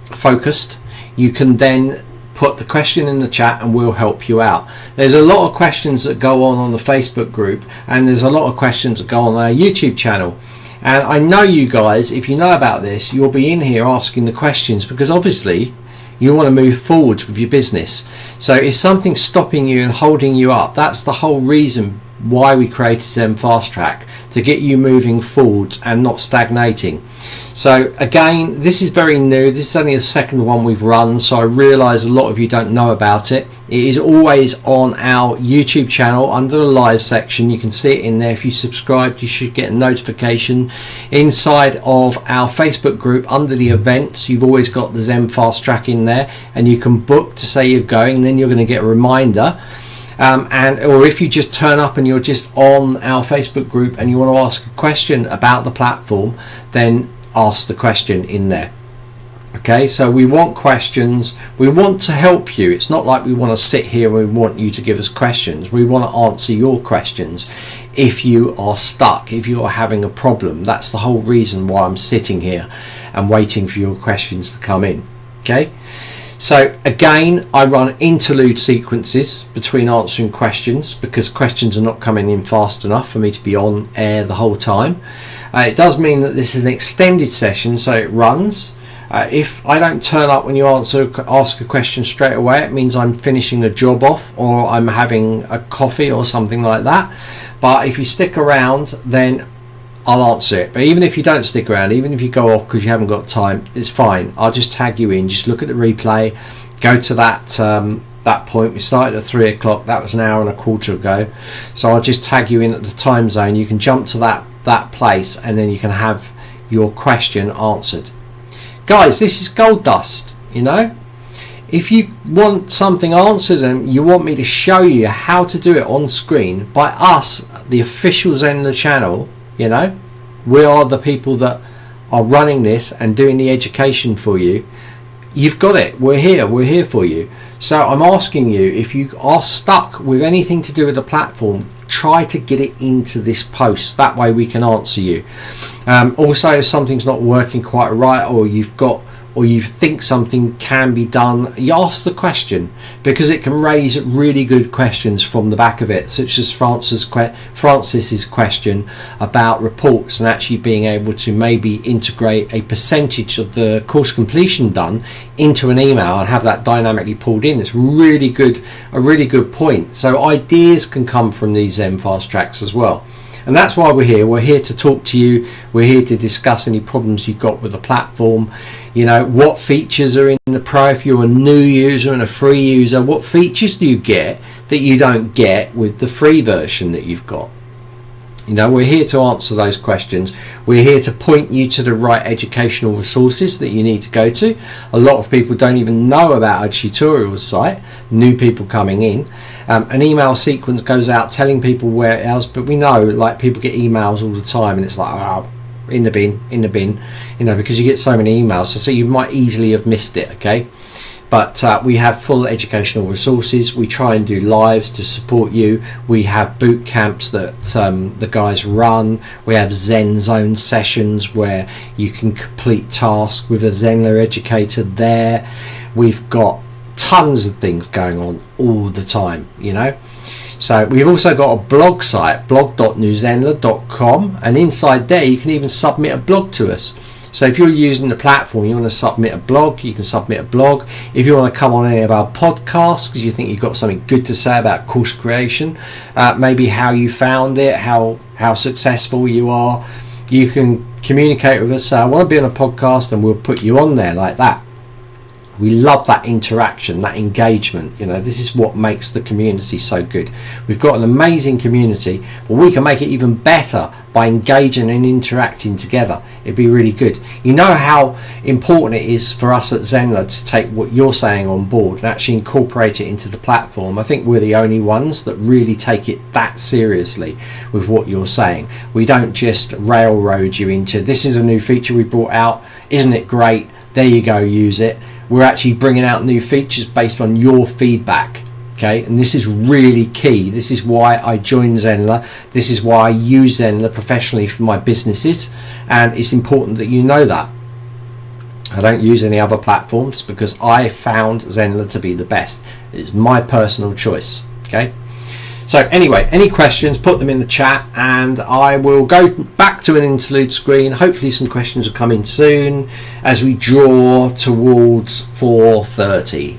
focused, you can then put the question in the chat and we'll help you out. There's a lot of questions that go on the Facebook group, and there's a lot of questions that go on our YouTube channel. And I know you guys, if you know about this, you'll be in here asking the questions because obviously you want to move forwards with your business. So if something's stopping you and holding you up, that's the whole reason why we created ZenFast Track, to get you moving forwards and not stagnating. So again, this is very new. This is only the second one we've run, so I realise a lot of you don't know about it. It is always on our YouTube channel under the live section. You can see it in there. If you subscribed, you should get a notification. Inside of our Facebook group under the events, you've always got the ZenFast Track in there, and you can book to say you're going, and then you're going to get a reminder. Or if you just turn up and you're just on our Facebook group and you want to ask a question about the platform, then ask the question in there. Okay, so we want questions, we want to help you. It's not like we want to sit here and we want you to give us questions. We want to answer your questions if you are stuck, if you are having a problem. That's the whole reason why I'm sitting here and waiting for your questions to come in. Okay, so again, I run interlude sequences between answering questions because questions are not coming in fast enough for me to be on air the whole time. It does mean that this is an extended session, so it runs. If I don't turn up when you ask a question straight away, it means I'm finishing a job off or I'm having a coffee or something like that. But if you stick around, then I'll answer it. But even if you don't stick around, even if you go off because you haven't got time, it's fine. I'll just tag you in. Just look at the replay, go to that point. We started at 3 o'clock. That was an hour and a quarter ago. So I'll just tag you in at the time zone. You can jump to that place and then you can have your question answered. Guys, this is gold dust, you know. If you want something answered and you want me to show you how to do it on screen by us, the official Zenler channel, you know, we are the people that are running this and doing the education for you. You've got it. We're here for you. So I'm asking you, if you are stuck with anything to do with the platform, try to get it into this post. That way we can answer you. Also, if something's not working quite right, or you think something can be done, you ask the question, because it can raise really good questions from the back of it, such as Francis's question about reports and actually being able to maybe integrate a percentage of the course completion done into an email and have that dynamically pulled in. It's a really good point. So ideas can come from these ZenFast tracks as well. And that's why we're here. We're here to talk to you. We're here to discuss any problems you've got with the platform. You know, what features are in the Pro if you're a new user and a free user. What features do you get that you don't get with the free version that you've got? You know, we're here to answer those questions. We're here to point you to the right educational resources that you need to go to. A lot of people don't even know about our tutorials site, new people coming in. An email sequence goes out telling people where it is, but we know, like, people get emails all the time and it's like, oh, in the bin, you know, because you get so many emails. So you might easily have missed it, okay? But we have full educational resources. We try and do lives to support you. We have boot camps that the guys run. We have Zen Zone sessions where you can complete tasks with a Zenler educator there. We've got tons of things going on all the time, you know. So we've also got a blog site, blog.newzenler.com, and inside there you can even submit a blog to us. So if you're using the platform, you want to submit a blog, you can submit a blog. If you want to come on any of our podcasts because you think you've got something good to say about course creation, maybe how you found it, how successful you are, you can communicate with us. I want to be on a podcast, and we'll put you on there like that. We love that interaction, that engagement. You know, this is what makes the community so good. We've got an amazing community, but we can make it even better by engaging and interacting together. It'd be really good. You know how important it is for us at Zenler to take what you're saying on board and actually incorporate it into the platform. I think we're the only ones that really take it that seriously with what you're saying. We don't just railroad you into, this is a new feature we brought out, isn't it great? There you go, use it. We're actually bringing out new features based on your feedback. Okay, and this is really key. This is why I joined Zenler. This is why I use Zenler professionally for my businesses, and it's important that you know that. I don't use any other platforms because I found Zenler to be the best. It's my personal choice. Okay, so anyway, any questions, put them in the chat and I will go back to an interlude screen. Hopefully some questions will come in soon as we draw towards 4:30.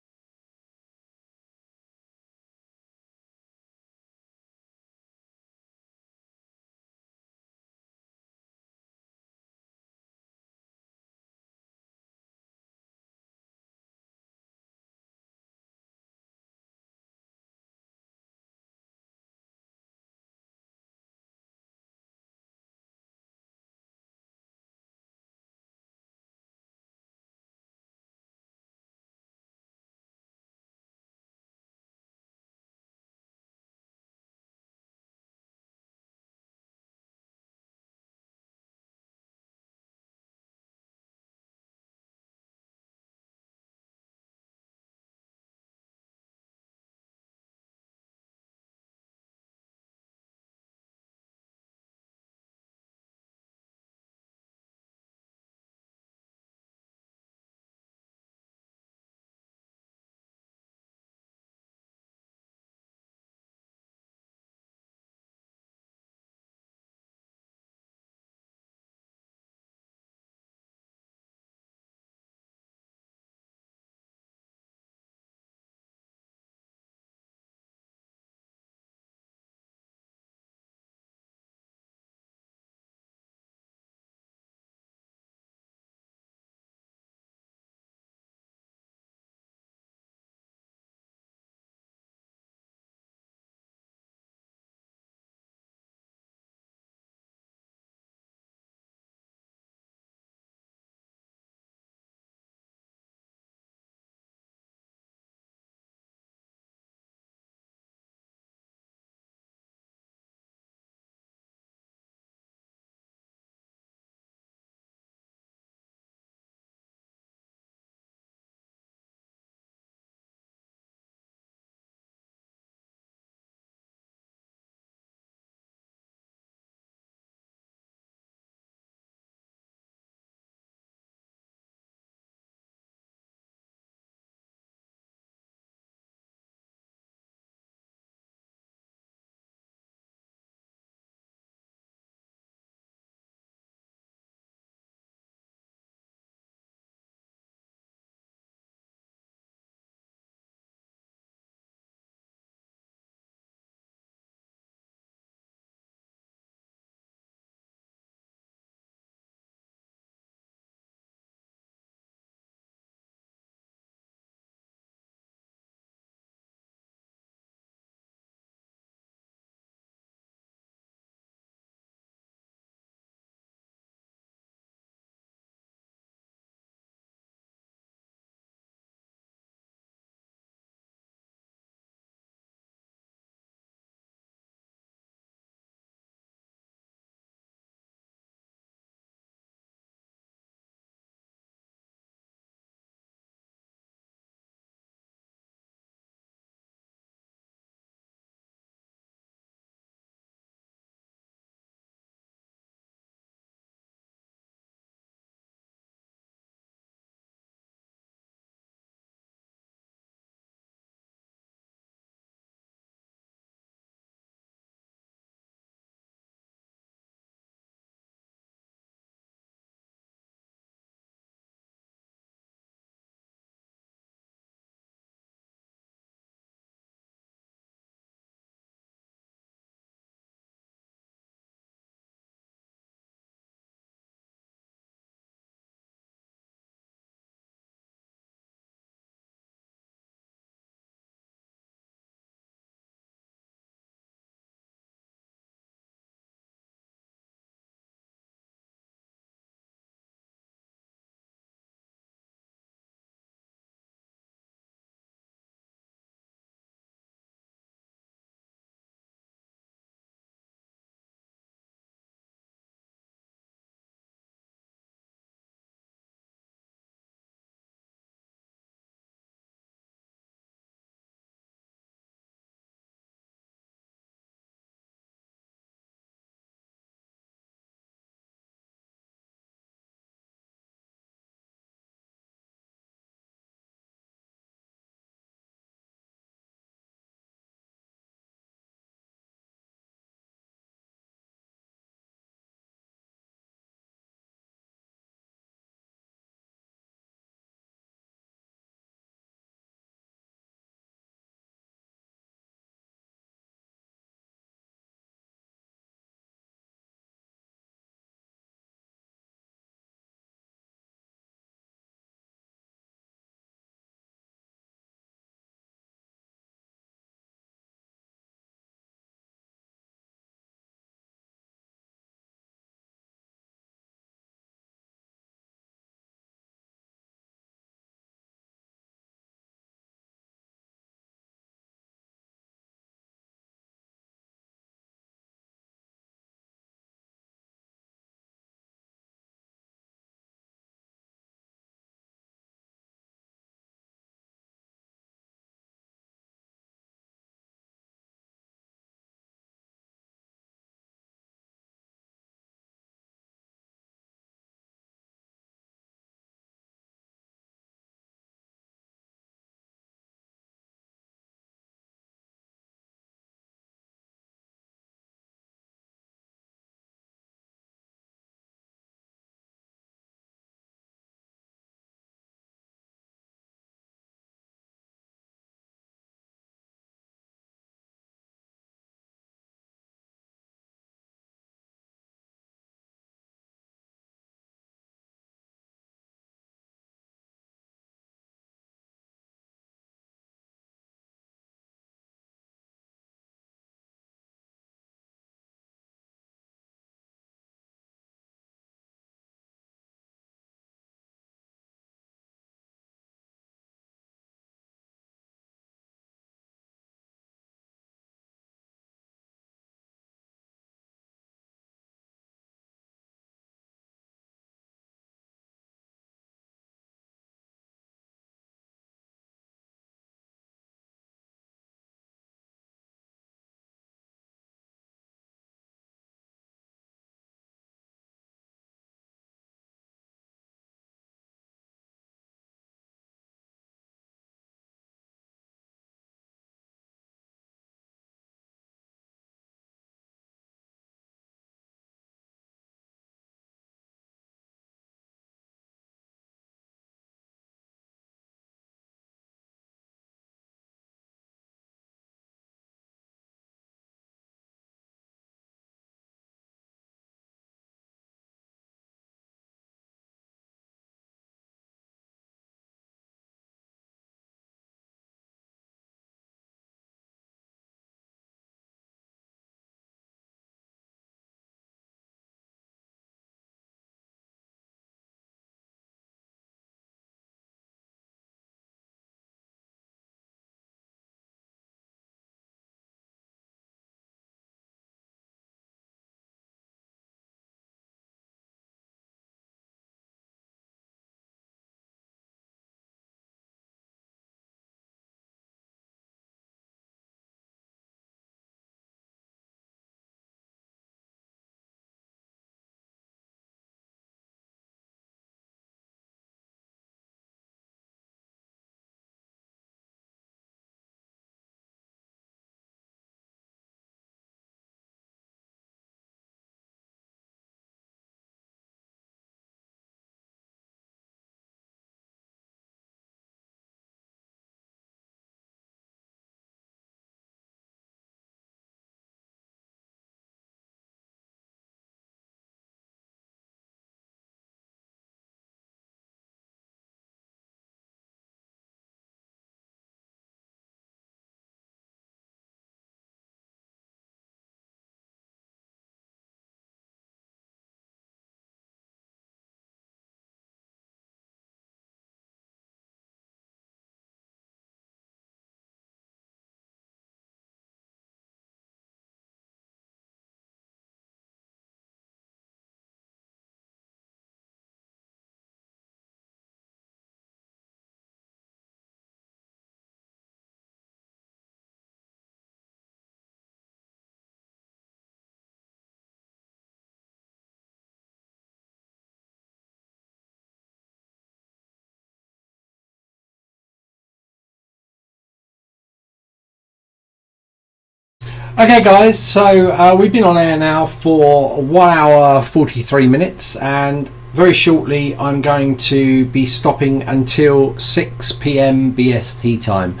Okay guys, so we've been on air now for 1 hour 43 minutes, and very shortly I'm going to be stopping until 6 p.m. BST time.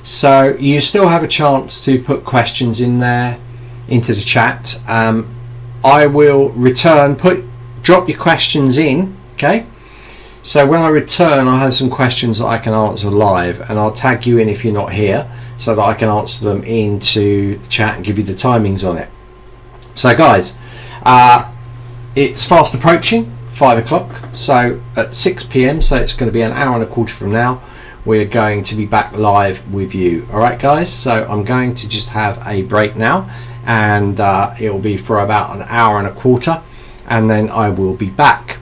So you still have a chance to put questions in there into the chat. I will return, drop your questions in, okay? So when I return, I have some questions that I can answer live, and I'll tag you in if you're not here so that I can answer them into the chat and give you the timings on it. So guys, it's fast approaching 5 o'clock, so at 6 p.m, so it's going to be an hour and a quarter from now, we're going to be back live with you. All right guys, so I'm going to just have a break now, and it will be for about an hour and a quarter, and then I will be back.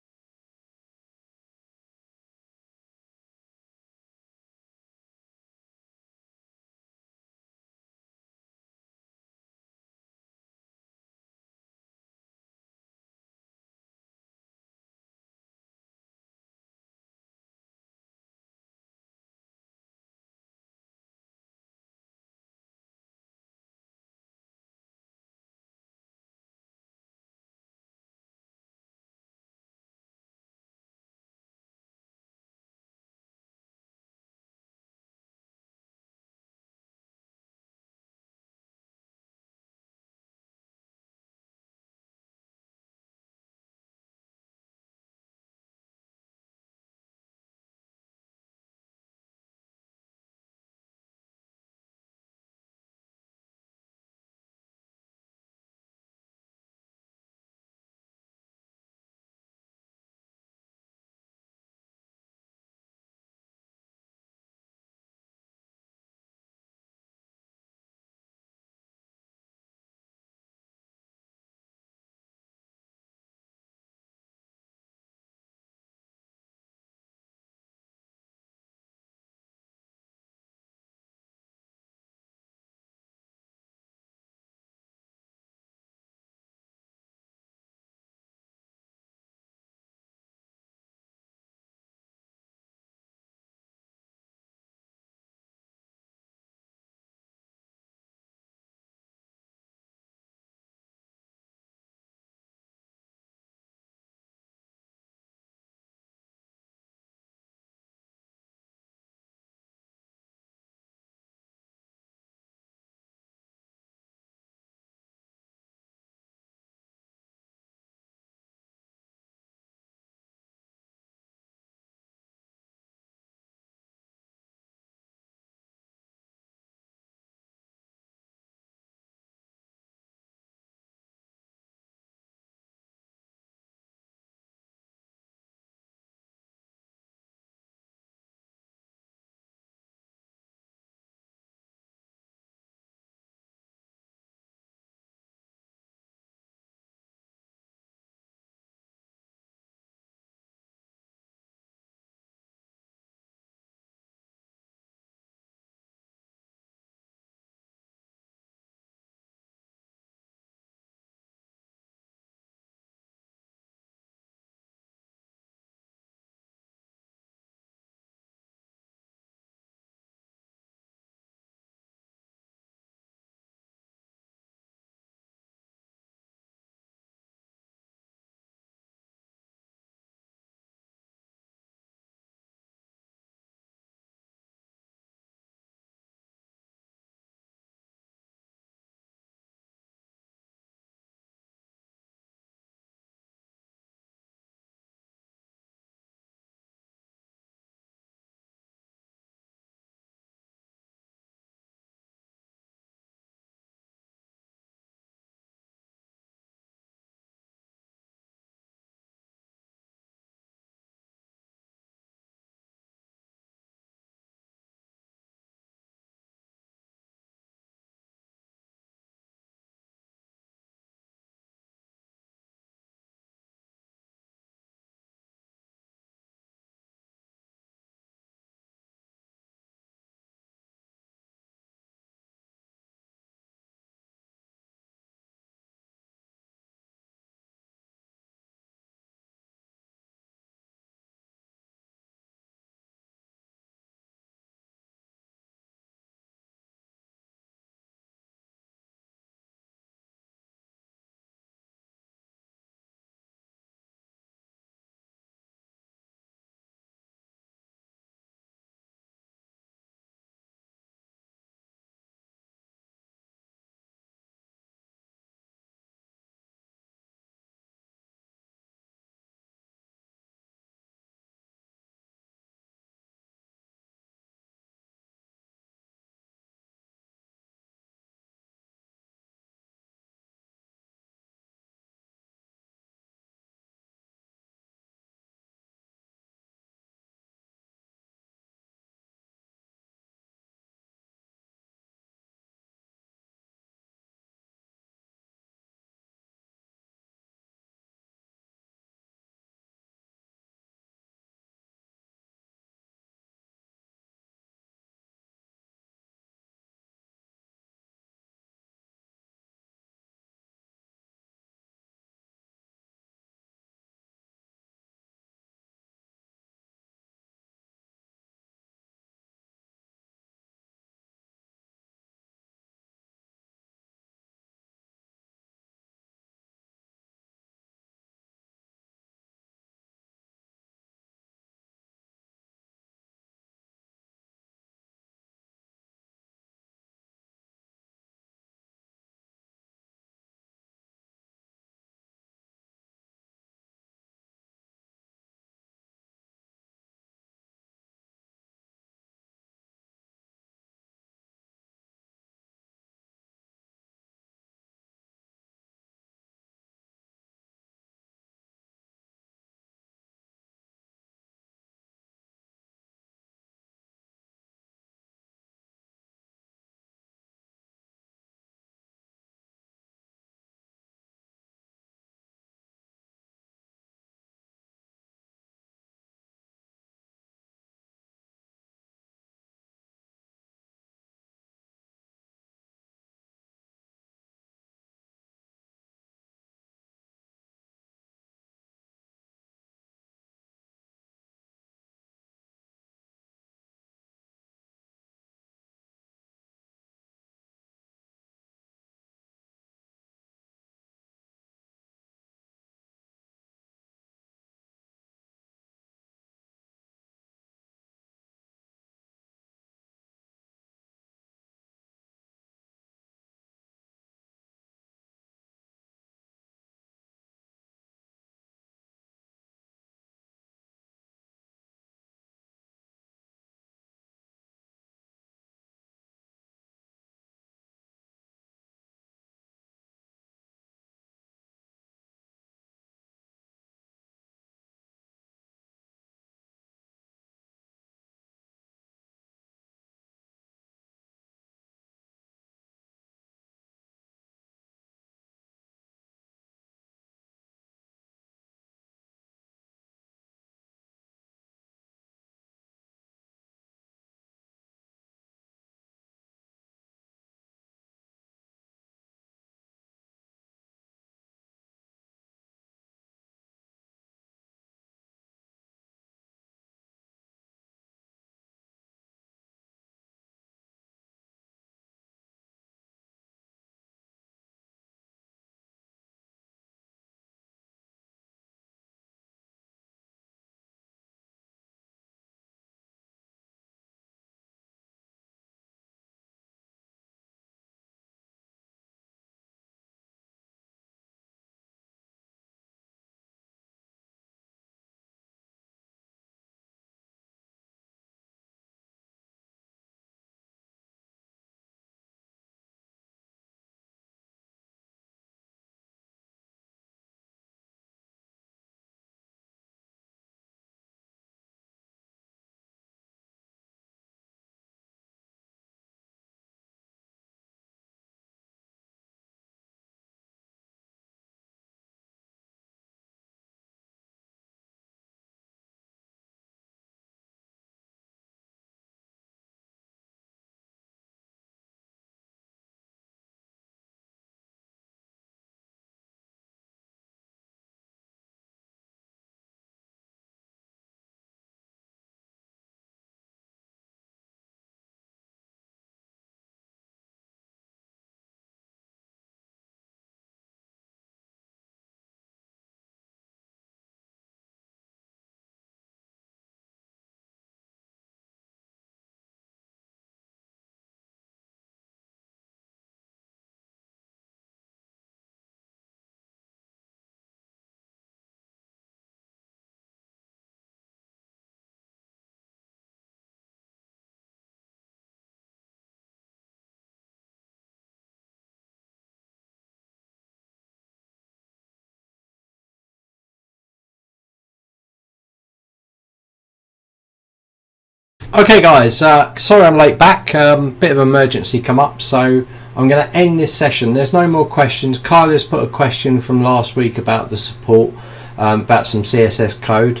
Okay guys, sorry I'm late back, bit of emergency come up, so I'm going to end this session. There's no more questions. Kyla's put a question from last week about the support, about some CSS code,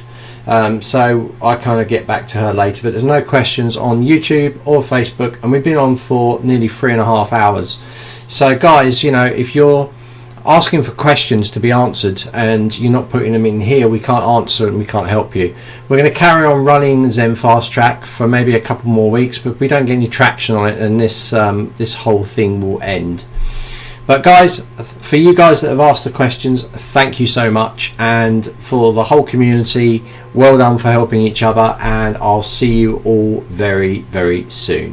so I kind of get back to her later, but there's no questions on YouTube or Facebook, and we've been on for nearly 3.5 hours. So guys, you know, if you're asking for questions to be answered and you're not putting them in here, we can't answer and we can't help you. We're going to carry on running the ZenFast track for maybe a couple more weeks, but if we don't get any traction on it, then this whole thing will end. But guys, for you guys that have asked the questions, thank you so much, and for the whole community, well done for helping each other, and I'll see you all very, very soon.